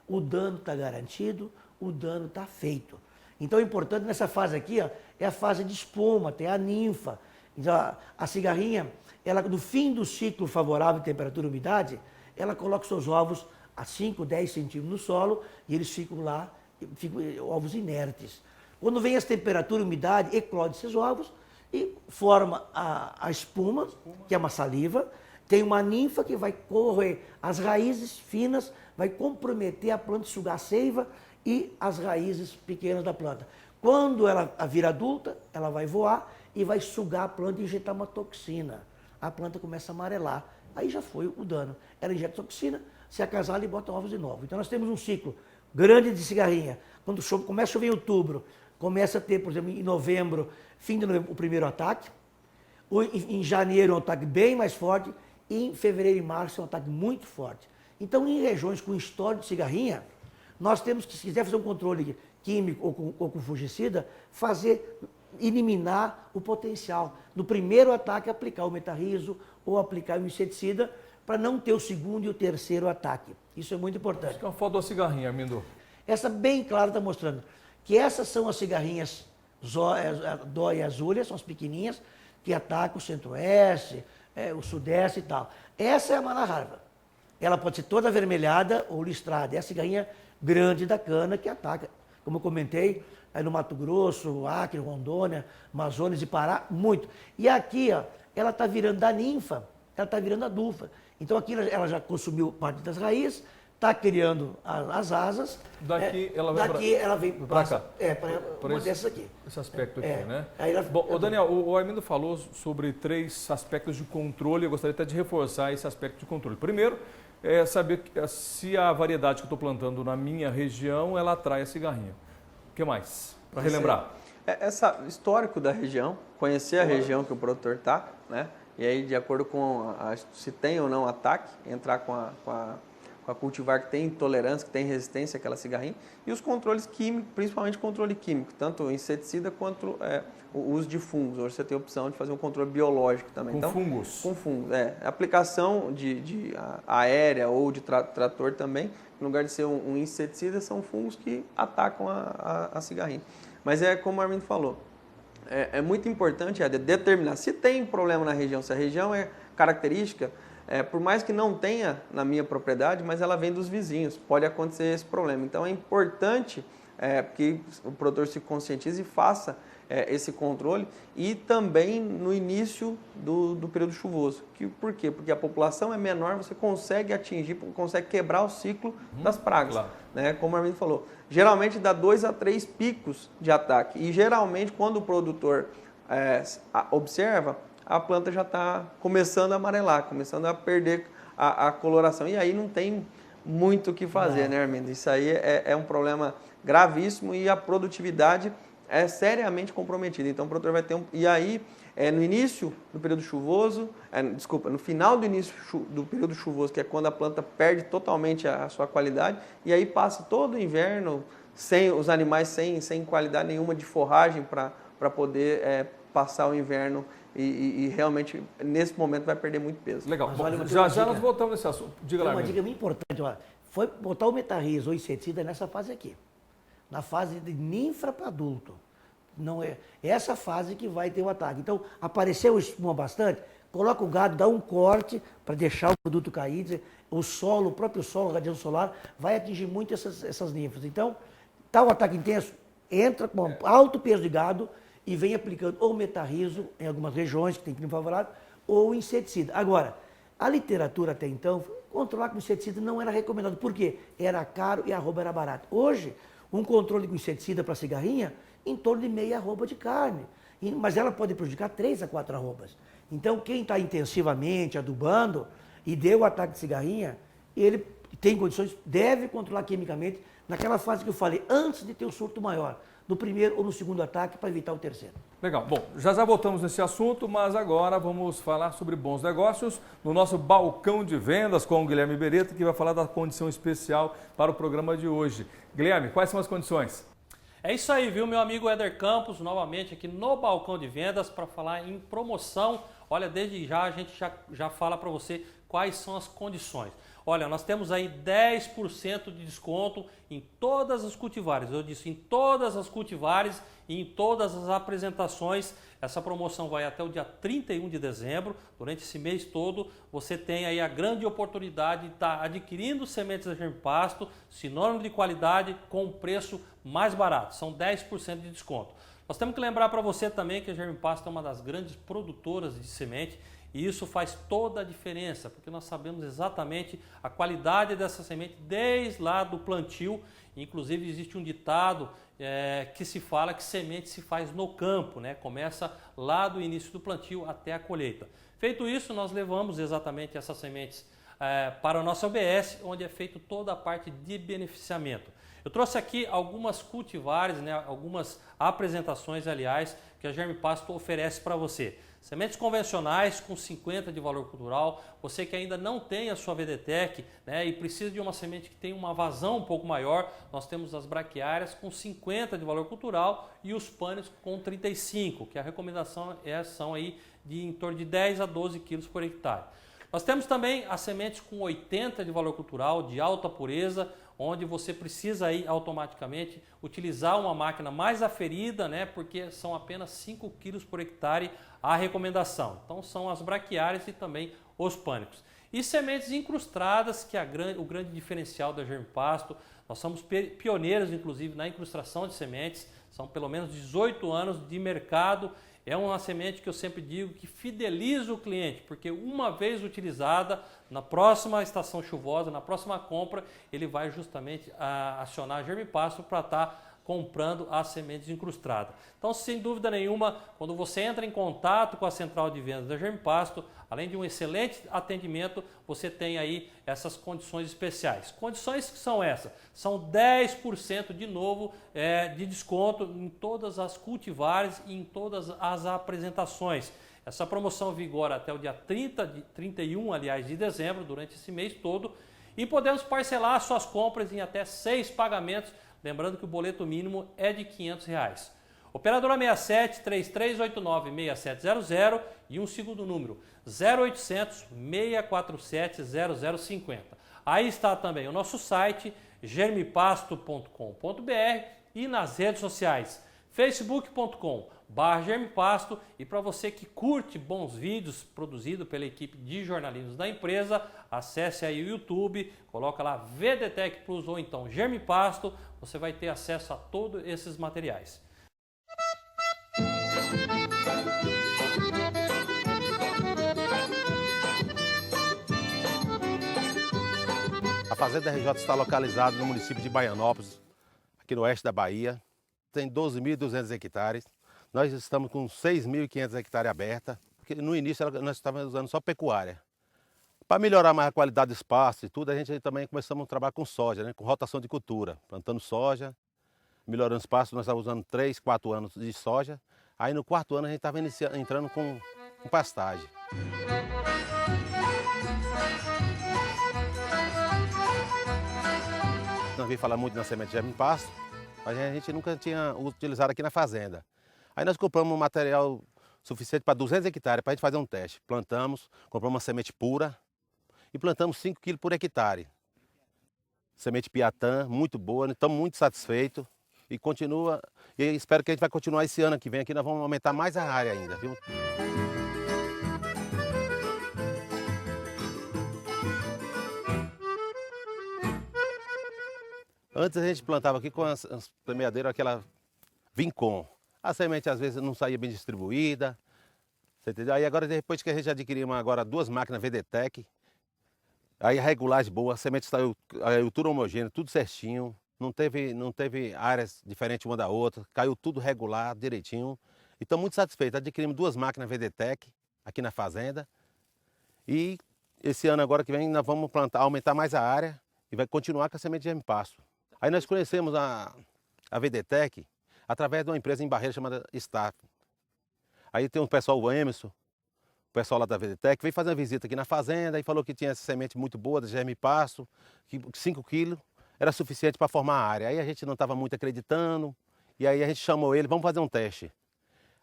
O dano está garantido, o dano está feito. Então o importante nessa fase aqui é a fase de espuma, tem a ninfa. Então, a cigarrinha, ela no fim do ciclo favorável de temperatura e umidade, ela coloca seus ovos a 5, 10 centímetros no solo e eles ficam lá, ovos inertes. Quando vem essa temperatura e umidade, eclode esses ovos e forma a espuma, que é uma saliva. Tem uma ninfa que vai correr as raízes finas, vai comprometer a planta, sugar a seiva e as raízes pequenas da planta. Quando ela vira adulta, ela vai voar e vai sugar a planta e injetar uma toxina. A planta começa a amarelar. Aí já foi o dano. Ela injeta toxina, se acasala e bota ovos de novo. Então nós temos um ciclo grande de cigarrinha. Quando começa a chover em outubro, começa a ter, por exemplo, em novembro, fim de novembro, o primeiro ataque. Em janeiro, um ataque bem mais forte. E em fevereiro e março, é um ataque muito forte. Então, em regiões com história de cigarrinha, nós temos que, se quiser fazer um controle químico ou com fungicida, eliminar o potencial. No primeiro ataque, aplicar o metarrizo ou aplicar o inseticida para não ter o segundo e o terceiro ataque. Isso é muito importante. Isso que é uma foto da cigarrinha, Armindo. Essa bem clara está mostrando que essas são as cigarrinhas Dó e Azulha, são as pequenininhas, que atacam o centro-oeste, o sudeste e tal. Essa é a Manarrarva. Ela pode ser toda avermelhada ou listrada. É a cigarrinha grande da cana que ataca, como eu comentei, no Mato Grosso, Acre, Rondônia, Amazonas e Pará, muito. E aqui, ela está virando da ninfa, ela está virando adulta. Então aqui ela já consumiu parte das raízes, está criando as asas. Daqui ela vem para cá. Para uma dessas aqui. Esse aspecto aqui, né? Bom, o Daniel, o Armindo falou sobre 3 aspectos de controle. Eu gostaria até de reforçar esse aspecto de controle. Primeiro, é saber se a variedade que eu estou plantando na minha região, ela atrai a cigarrinha. O que mais? Para relembrar. Essa histórico da região, conhecer a região que o produtor está, né? E aí, de acordo com se tem ou não ataque, entrar com a cultivar que tem intolerância, que tem resistência àquela cigarrinha, e os controles químicos, principalmente controle químico, tanto inseticida quanto o uso de fungos. Hoje você tem a opção de fazer um controle biológico também. Com fungos? Com fungos, aplicação de aérea ou de trator também, no lugar de ser um inseticida, são fungos que atacam a cigarrinha. Mas como o Armindo falou, é muito importante determinar se tem problema na região, se a região é característica, por mais que não tenha na minha propriedade, mas ela vem dos vizinhos, pode acontecer esse problema. Então é importante que o produtor se conscientize e faça esse controle, e também no início do período chuvoso. Por quê? Porque a população é menor, você consegue atingir, consegue quebrar o ciclo das pragas. Claro. Né? Como o Armindo falou, geralmente dá 2 a 3 picos de ataque, e geralmente quando o produtor observa, a planta já está começando a amarelar, começando a perder a coloração. E aí não tem muito o que fazer, né, Armindo? Isso aí é um problema gravíssimo e a produtividade é seriamente comprometida. Então o produtor vai ter E aí, no início do período chuvoso, no final do início do período chuvoso, que é quando a planta perde totalmente a sua qualidade, e aí passa todo o inverno, sem os animais sem qualidade nenhuma de forragem para poder passar o inverno. E realmente, nesse momento, vai perder muito peso. Legal. Mas, olha, já nós voltamos nesse assunto. Diga lá, uma dica muito importante. Foi botar o metarrizo ou inseticida nessa fase aqui. Na fase de ninfa para adulto. Não é essa fase que vai ter o ataque. Então, apareceu espuma bastante, coloca o gado, dá um corte para deixar o produto cair, dizer, o solo, o próprio solo, a radiação solar, vai atingir muito essas ninfas. Então, tá o ataque intenso, entra com alto peso de gado e vem aplicando ou metarrizo em algumas regiões que tem clima favorável, ou inseticida. Agora, a literatura até então, controlar com inseticida não era recomendado. Por quê? Era caro e a arroba era barata. Hoje, um controle com inseticida para cigarrinha, em torno de meia arroba de carne. Mas ela pode prejudicar 3 a 4 arrobas. Então, quem está intensivamente adubando e deu o ataque de cigarrinha, ele tem condições, deve controlar quimicamente naquela fase que eu falei, antes de ter o surto maior, no primeiro ou no segundo ataque, para evitar o terceiro. Legal. Bom, já voltamos nesse assunto, mas agora vamos falar sobre bons negócios no nosso balcão de vendas com o Guilherme Beretta, que vai falar da condição especial para o programa de hoje. Guilherme, quais são as condições? É isso aí, viu, meu amigo Éder Campos, novamente aqui no balcão de vendas para falar em promoção. Olha, desde já a gente já fala para você quais são as condições. Olha, nós temos aí 10% de desconto em todas as cultivares. Eu disse em todas as cultivares e em todas as apresentações. Essa promoção vai até o dia 31 de dezembro. Durante esse mês todo, você tem aí a grande oportunidade de estar adquirindo sementes da Germipasto, sinônimo de qualidade, com preço mais barato. São 10% de desconto. Nós temos que lembrar para você também que a Germipasto é uma das grandes produtoras de semente. E isso faz toda a diferença, porque nós sabemos exatamente a qualidade dessa semente desde lá do plantio. Inclusive existe um ditado que se fala que semente se faz no campo, né? Começa lá do início do plantio até a colheita. Feito isso, nós levamos exatamente essas sementes para a nossa OBS, onde é feito toda a parte de beneficiamento. Eu trouxe aqui algumas cultivares, né? Algumas apresentações, aliás, que a Germipasto oferece para você. Sementes convencionais com 50 de valor cultural, você que ainda não tem a sua VDTEC, né, e precisa de uma semente que tenha uma vazão um pouco maior, nós temos as braquiárias com 50 de valor cultural e os pânicos com 35, que a recomendação são aí de em torno de 10 a 12 quilos por hectare. Nós temos também as sementes com 80 de valor cultural, de alta pureza, onde você precisa aí automaticamente utilizar uma máquina mais aferida, né, porque são apenas 5 quilos por hectare a recomendação. Então são as braquiárias e também os pânicos. E sementes incrustadas, que é o grande diferencial da Germipasto. Nós somos pioneiros, inclusive, na incrustação de sementes. São pelo menos 18 anos de mercado. É uma semente que eu sempre digo que fideliza o cliente, porque uma vez utilizada, na próxima estação chuvosa, na próxima compra, ele vai justamente acionar a Germipasto para estar comprando as sementes incrustadas. Então, sem dúvida nenhuma, quando você entra em contato com a central de vendas da Germipasto, além de um excelente atendimento, você tem aí essas condições especiais. Condições que são essas? São 10% de novo de desconto em todas as cultivares e em todas as apresentações. Essa promoção vigora até o dia 31, aliás, de dezembro, durante esse mês todo, e podemos parcelar suas compras em até 6 pagamentos, lembrando que o boleto mínimo é de R$ 500. Operadora 67 3389 6700 e um segundo número 0800 647 0050. Aí está também o nosso site germipasto.com.br e nas redes sociais facebook.com/germipasto, e para você que curte bons vídeos produzidos pela equipe de jornalistas da empresa, acesse aí o YouTube, coloca lá VDTEC Plus ou então Germipasto, você vai ter acesso a todos esses materiais. A Fazenda RJ está localizada no município de Baianópolis, aqui no oeste da Bahia. Tem 12.200 hectares. Nós estamos com 6.500 hectares abertas, porque no início nós estávamos usando só pecuária. Para melhorar mais a qualidade do espaço e tudo, a gente também começamos a trabalhar com soja, né? Com rotação de cultura, plantando soja, melhorando o espaço. Nós estávamos usando 3, 4 anos de soja. Aí no 4º ano a gente estava entrando com pastagem. Nós ouvimos falar muito na semente de Germipasto, mas a gente nunca tinha utilizado aqui na fazenda. Aí nós compramos um material suficiente para 200 hectares para a gente fazer um teste. Plantamos, compramos uma semente pura e plantamos 5 quilos por hectare. Semente Piatã, muito boa, estamos muito satisfeitos e continua. E espero que a gente vai continuar esse ano que vem aqui, nós vamos aumentar mais a área ainda, viu? Antes a gente plantava aqui com as semeadeiras, aquela Vincom. A semente às vezes não saía bem distribuída, você entendeu? Aí agora depois que a gente adquiriu agora 2 máquinas VDTEC, aí a regulagem boa, a semente saiu tudo homogêneo, tudo certinho, não teve áreas diferentes uma da outra, caiu tudo regular, direitinho. E estamos muito satisfeitos. Adquirimos 2 máquinas VDTEC aqui na fazenda. E esse ano agora que vem nós vamos plantar, aumentar mais a área e vai continuar com a semente de germe-pasto. Aí nós conhecemos a VDTEC através de uma empresa em Barreira chamada Staff. Aí tem um pessoal, o Emerson, o pessoal lá da VDTEC, veio fazer uma visita aqui na fazenda e falou que tinha essa semente muito boa de germe-pasto, que 5 quilos era suficiente para formar a área. Aí a gente não estava muito acreditando e aí a gente chamou ele, vamos fazer um teste.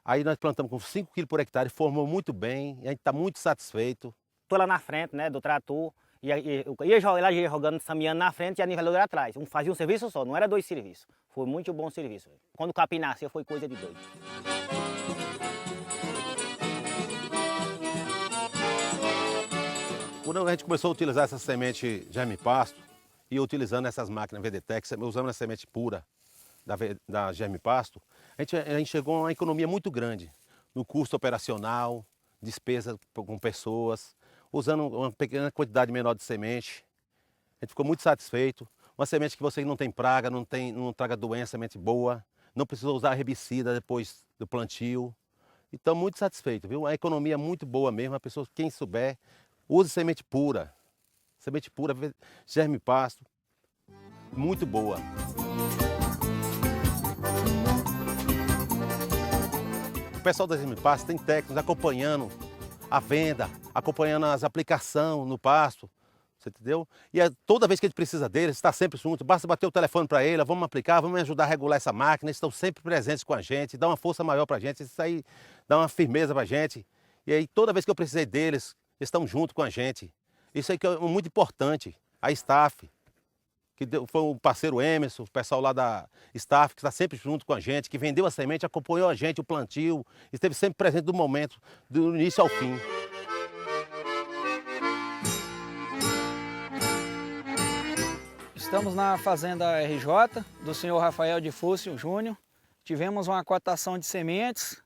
Aí nós plantamos com 5 quilos por hectare, formou muito bem, a gente está muito satisfeito. Estou lá na frente, né, do trator, ia jogando, caminhando na frente e a niveladora atrás. Fazia um serviço só, não era 2 serviços. Foi muito bom serviço. Quando o capim nasceu foi coisa de doido. Quando a gente começou a utilizar essa semente germe-pasto e utilizando essas máquinas VDTEC, usando a semente pura da germe-pasto, a gente chegou a uma economia muito grande no custo operacional, despesa com pessoas, usando uma pequena quantidade menor de semente. A gente ficou muito satisfeito. Uma semente que você não tem praga, não traga doença, semente boa, não precisou usar herbicida depois do plantio. E estamos muito satisfeitos, viu? A economia é muito boa mesmo, a pessoa, quem souber, use semente pura, germe-pasto, muito boa. O pessoal da germe-pasto tem técnicos acompanhando a venda, acompanhando as aplicações no pasto, você entendeu? E toda vez que a gente precisa deles, está sempre junto, basta bater o telefone para ele, vamos aplicar, vamos ajudar a regular essa máquina, eles estão sempre presentes com a gente, dá uma força maior para a gente, isso aí dá uma firmeza para a gente. E aí toda vez que eu precisei deles, eles estão junto com a gente. Isso aí que é muito importante. A Staff, que foi o parceiro Emerson, o pessoal lá da Staff, que está sempre junto com a gente, que vendeu a semente, acompanhou a gente, o plantio, esteve sempre presente do momento, do início ao fim. Estamos na fazenda RJ, do senhor Rafael de Fúcio Júnior. Tivemos uma cotação de sementes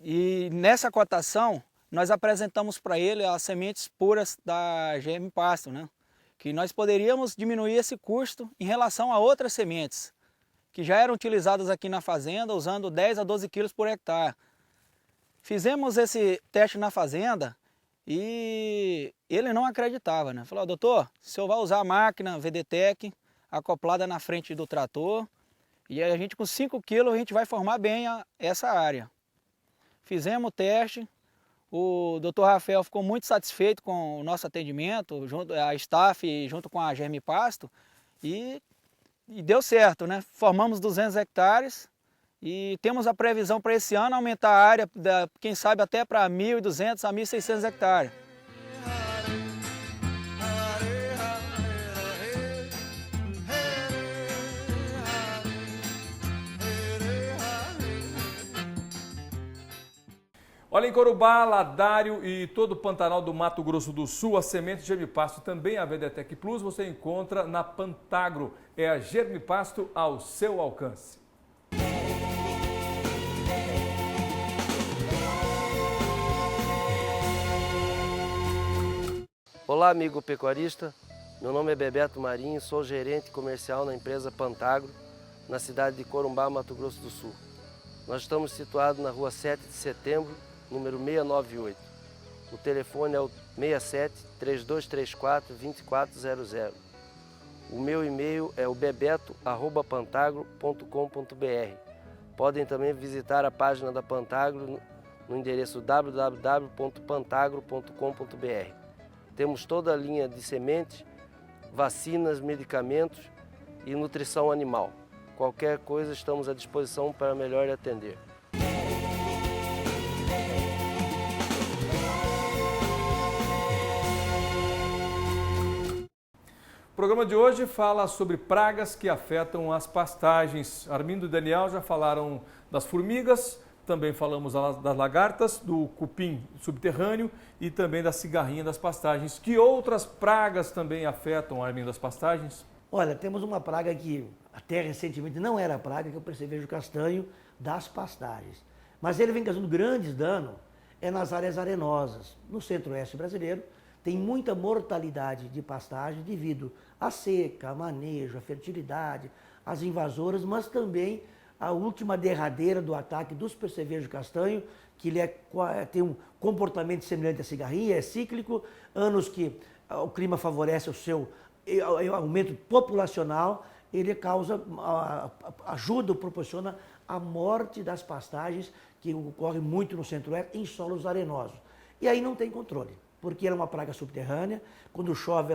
e nessa cotação nós apresentamos para ele as sementes puras da germe-pasto, né? Que nós poderíamos diminuir esse custo em relação a outras sementes que já eram utilizadas aqui na fazenda, usando 10 a 12 quilos por hectare. Fizemos esse teste na fazenda e ele não acreditava, né? Falou, doutor, o senhor vai usar a máquina VDTEC acoplada na frente do trator e a gente com 5 quilos a gente vai formar bem essa área. Fizemos o teste. O Dr. Rafael ficou muito satisfeito com o nosso atendimento, a Staff junto com a germe-pasto e deu certo, né? Formamos 200 hectares e temos a previsão para esse ano aumentar a área, quem sabe até para 1.200 a 1.600 hectares. Olha, em Corumbá, Ladário e todo o Pantanal do Mato Grosso do Sul, a semente germe-pasto, também a VDTEC Plus, você encontra na Pantagro. É a germe-pasto ao seu alcance. Olá, amigo pecuarista. Meu nome é Bebeto Marinho, sou gerente comercial na empresa Pantagro, na cidade de Corumbá, Mato Grosso do Sul. Nós estamos situados na rua 7 de setembro, número 698. O telefone é o 67-3234-2400. O meu e-mail é o bebeto@pantagro.com.br. Podem também visitar a página da Pantagro no endereço www.pantagro.com.br. Temos toda a linha de sementes, vacinas, medicamentos e nutrição animal. Qualquer coisa estamos à disposição para melhor lhe atender. O programa de hoje fala sobre pragas que afetam as pastagens. Armindo e Daniel já falaram das formigas, também falamos das lagartas, do cupim subterrâneo e também da cigarrinha das pastagens. Que outras pragas também afetam, Armindo, as pastagens? Olha, temos uma praga que até recentemente não era praga, que é o percevejo castanho das pastagens. Mas ele vem causando grandes danos nas áreas arenosas. No centro-oeste brasileiro tem muita mortalidade de pastagem devido à seca, a manejo, à fertilidade, às invasoras, mas também a última derradeira do ataque dos percevejos castanho, que ele tem um comportamento semelhante à cigarrinha, é cíclico, anos que o clima favorece o seu aumento populacional, ele causa, ajuda, proporciona a morte das pastagens, que ocorre muito no centro-oeste, em solos arenosos. E aí não tem controle, porque ela é uma praga subterrânea, quando chove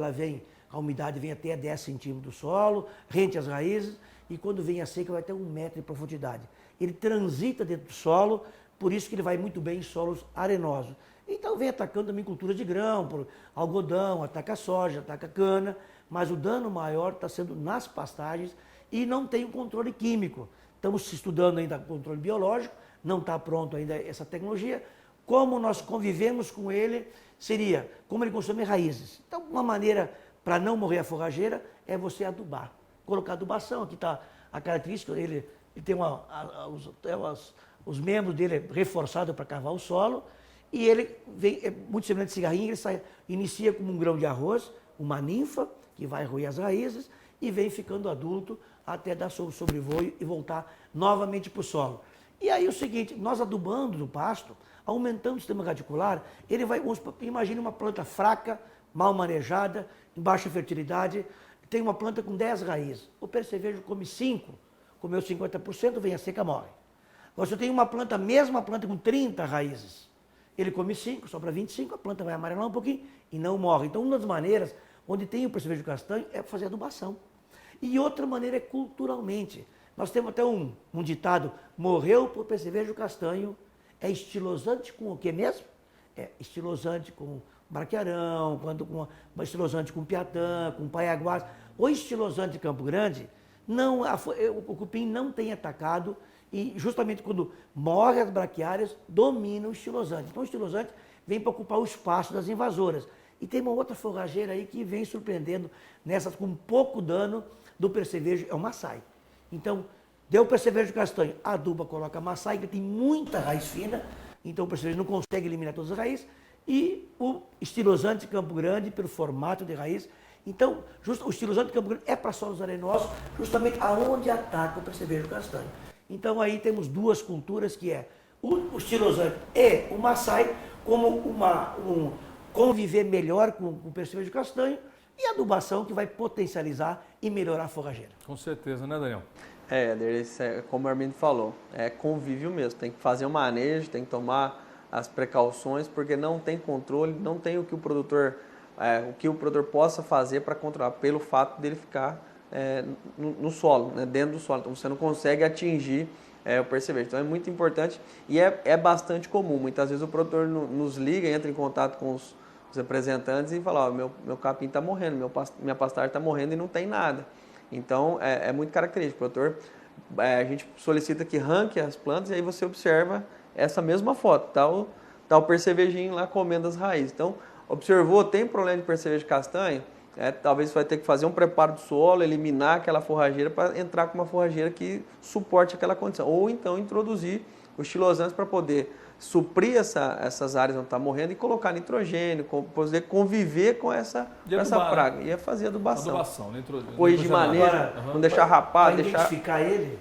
a umidade vem até 10 centímetros do solo, rente as raízes, e quando vem a seca vai até 1 metro de profundidade. Ele transita dentro do solo, por isso que ele vai muito bem em solos arenosos. Então vem atacando também cultura de grão, por algodão, ataca soja, ataca cana, mas o dano maior está sendo nas pastagens e não tem o controle químico. Estamos estudando ainda o controle biológico, não está pronto ainda essa tecnologia. Como nós convivemos com ele, seria como ele consome raízes. Então, uma maneira para não morrer a forrageira é você adubar. Colocar adubação, aqui está a característica, ele tem os membros dele reforçados para cavar o solo, e ele vem, é muito semelhante a cigarrinho, ele inicia como um grão de arroz, uma ninfa, que vai roer as raízes, e vem ficando adulto até dar sobrevoo e voltar novamente para o solo. E aí o seguinte, nós adubando no pasto, aumentando o sistema radicular, ele vai, imagine uma planta fraca, mal manejada, em baixa fertilidade, tem uma planta com 10 raízes. O percevejo come 5, comeu 50%, vem a seca, morre. Agora, se eu tenho uma planta, mesma planta com 30 raízes, ele come 5, sobra 25, a planta vai amarelar um pouquinho e não morre. Então, uma das maneiras onde tem o percevejo castanho é fazer adubação. E outra maneira é culturalmente. Nós temos até um ditado, morreu por percevejo castanho, é estilosante com o que mesmo? É estilosante com braquiarão, estilosante com piatã, com paiaguás. O estilosante de Campo Grande, o cupim não tem atacado e justamente quando morre as braquiárias, domina o estilosante. Então o estilosante vem para ocupar o espaço das invasoras. E tem uma outra forrageira aí que vem surpreendendo nessas com pouco dano do percevejo, é o maçai. Então, deu o percevejo castanho, aduba, coloca maçai, que tem muita raiz fina, então o percevejo não consegue eliminar todas as raízes, e o estilosante de Campo Grande, pelo formato de raiz. Então, o estilosante de Campo Grande é para solos arenosos, justamente aonde ataca o percevejo castanho. Então, aí temos duas culturas, que é o estilosante e o maçai, como conviver melhor com o percevejo castanho, e a adubação, que vai potencializar e melhorar a forrageira. Com certeza, né, Daniel? Como o Armindo falou, é convívio mesmo. Tem que fazer o manejo, tem que tomar as precauções, porque não tem controle, não tem o que o produtor possa fazer para controlar, pelo fato dele ficar no solo, né, dentro do solo. Então você não consegue atingir o percevejo. Então é muito importante e é bastante comum. Muitas vezes o produtor nos liga, entra em contato com os representantes e fala, meu capim está morrendo, minha pastagem está morrendo e não tem nada. Então é muito característico. O produtor, a gente solicita que ranque as plantas e aí você observa essa mesma foto, tá o percevejinho lá comendo as raízes. Então, observou, tem problema de percevejo castanho, talvez você vai ter que fazer um preparo do solo, eliminar aquela forrageira para entrar com uma forrageira que suporte aquela condição. Ou então introduzir os estilosantes para poder suprir essas áreas onde está morrendo e colocar nitrogênio, poder conviver com essa praga. E fazer adubação. Corrigir de maneira, não deixar rapar, identificar ele,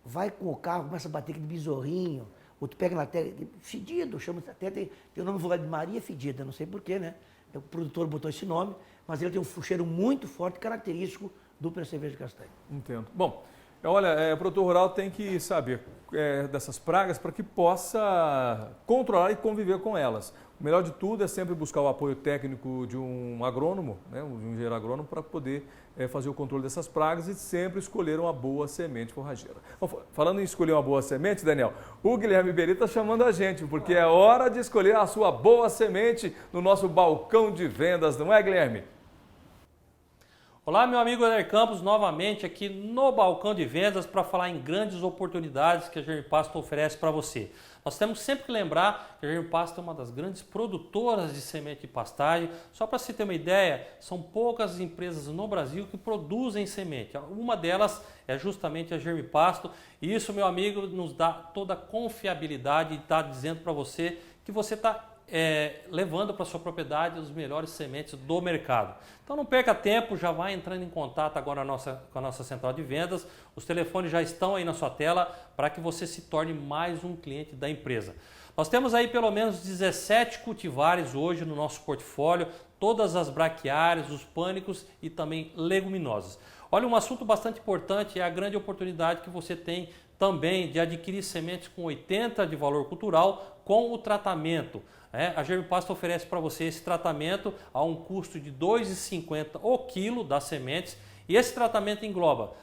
vai com o carro, começa a bater aquele besorrinho, ou tu pega na terra, fedido, chama até, tem o nome vulgar de Maria Fedida, não sei porquê, né? O produtor botou esse nome, mas ele tem um cheiro muito forte, característico do percevejo castanho. Entendo. Bom, olha, o produtor rural tem que saber dessas pragas para que possa controlar e conviver com elas. O melhor de tudo é sempre buscar o apoio técnico de um agrônomo, né, um engenheiro agrônomo, para poder fazer o controle dessas pragas e sempre escolher uma boa semente forrageira. Bom, falando em escolher uma boa semente, Daniel, o Guilherme Beri está chamando a gente, porque é hora de escolher a sua boa semente no nosso balcão de vendas, não é, Guilherme? Olá, meu amigo Eder Campos, novamente aqui no Balcão de Vendas para falar em grandes oportunidades que a Germipasto oferece para você. Nós temos sempre que lembrar que a Germipasto é uma das grandes produtoras de semente de pastagem. Só para se ter uma ideia, são poucas empresas no Brasil que produzem semente. Uma delas é justamente a Germipasto. E isso, meu amigo, nos dá toda a confiabilidade e está dizendo para você que você está levando para sua propriedade os melhores sementes do mercado. Então não perca tempo, já vai entrando em contato agora com a nossa central de vendas. Os telefones já estão aí na sua tela para que você se torne mais um cliente da empresa. Nós temos aí pelo menos 17 cultivares hoje no nosso portfólio, todas as braquiárias, os pânicos e também leguminosas. Olha, um assunto bastante importante é a grande oportunidade que você tem também de adquirir sementes com 80 de valor cultural com o tratamento. A Germipasto oferece para você esse tratamento a um custo de R$ 2,50 o quilo das sementes, e esse tratamento engloba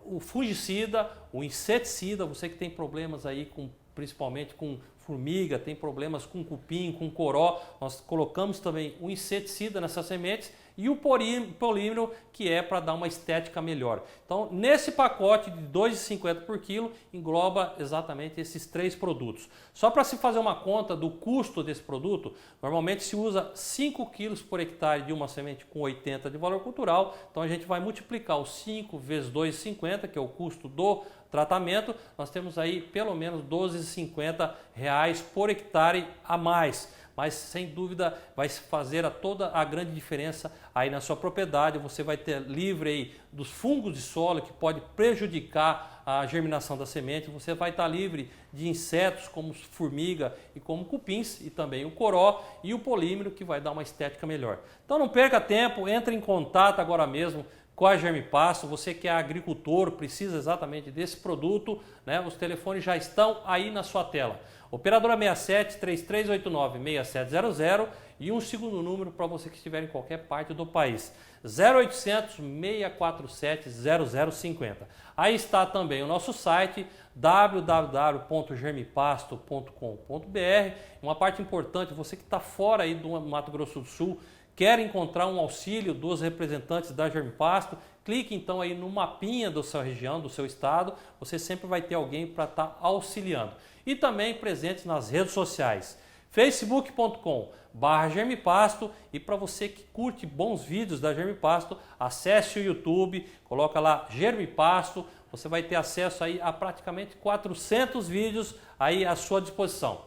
o fungicida, o inseticida, você que tem problemas aí principalmente com formiga, tem problemas com cupim, com coró, nós colocamos também o inseticida nessas sementes e o polímero, que é para dar uma estética melhor. Então, nesse pacote de R$ 2,50 por quilo, engloba exatamente esses 3 produtos. Só para se fazer uma conta do custo desse produto, normalmente se usa 5 quilos por hectare de uma semente com 80 de valor cultural, então a gente vai multiplicar os 5 vezes R$ 2,50, que é o custo do tratamento, nós temos aí pelo menos R$ 12,50 por hectare a mais. Mas sem dúvida vai fazer toda a grande diferença aí na sua propriedade. Você vai ter livre aí dos fungos de solo que pode prejudicar a germinação da semente. Você vai estar livre de insetos como formiga e como cupins, e também o coró e o polímero, que vai dar uma estética melhor. Então não perca tempo, entre em contato agora mesmo com a Germipasto. Você que é agricultor, precisa exatamente desse produto, né? Os telefones já estão aí na sua tela. Operadora 67 3389 6700 e um segundo número para você que estiver em qualquer parte do país, 0800 647 0050. Aí está também o nosso site www.germipasto.com.br. Uma parte importante, você que está fora aí do Mato Grosso do Sul, quer encontrar um auxílio dos representantes da Germipasto, clique então aí no mapinha da sua região, do seu estado, você sempre vai ter alguém para estar auxiliando. E também presentes nas redes sociais, facebook.com/Germipasto, e para você que curte bons vídeos da Germipasto, acesse o YouTube, coloca lá Germipasto, você vai ter acesso aí a praticamente 400 vídeos aí à sua disposição.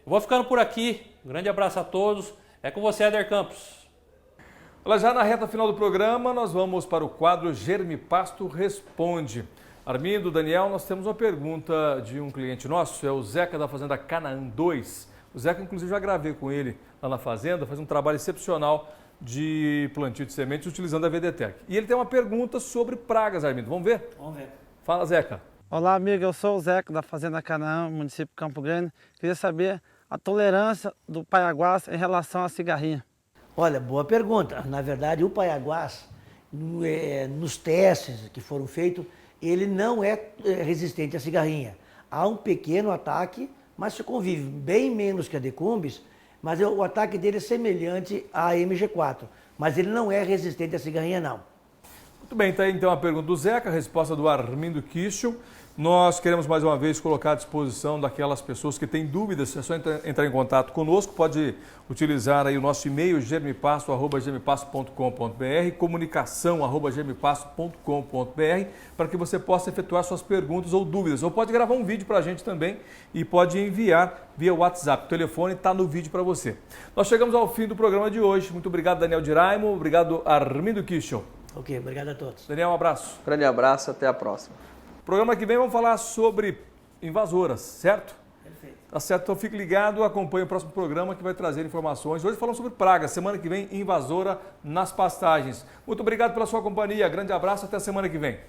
Eu vou ficando por aqui, um grande abraço a todos, é com você, Éder Campos. Olha, já na reta final do programa, nós vamos para o quadro Germipasto Responde. Armindo, Daniel, nós temos uma pergunta de um cliente nosso, é o Zeca da Fazenda Canaã 2. O Zeca, inclusive, já gravei com ele lá na fazenda, faz um trabalho excepcional de plantio de sementes utilizando a VDTEC. E ele tem uma pergunta sobre pragas, Armindo. Vamos ver? Vamos ver. Fala, Zeca. Olá, amigo. Eu sou o Zeca da Fazenda Canaã, município de Campo Grande. Queria saber a tolerância do paiaguás em relação à cigarrinha. Olha, boa pergunta. Na verdade, o paiaguás, nos testes que foram feitos, ele não é resistente à cigarrinha. Há um pequeno ataque, mas se convive bem menos que a decumbis, mas o ataque dele é semelhante à MG4, mas ele não é resistente à cigarrinha, não. Muito bem, tá aí então a pergunta do Zeca, a resposta do Armindo Kischel. Nós queremos mais uma vez colocar à disposição daquelas pessoas que têm dúvidas, é só entrar em contato conosco, pode utilizar aí o nosso e-mail germipasto@germipasto.com.br, comunicação@germipasto.com.br, para que você possa efetuar suas perguntas ou dúvidas, ou pode gravar um vídeo para a gente também e pode enviar via WhatsApp. O telefone está no vídeo para você. Nós chegamos ao fim do programa de hoje. Muito obrigado, Daniel Diraimo, obrigado, Armindo Kischel. Ok, obrigado a todos. Daniel, um abraço. Grande abraço, até a próxima. Programa que vem vamos falar sobre invasoras, certo? Perfeito. Tá certo, então fique ligado, acompanhe o próximo programa que vai trazer informações. Hoje falamos sobre pragas, semana que vem invasora nas pastagens. Muito obrigado pela sua companhia, grande abraço, até a semana que vem.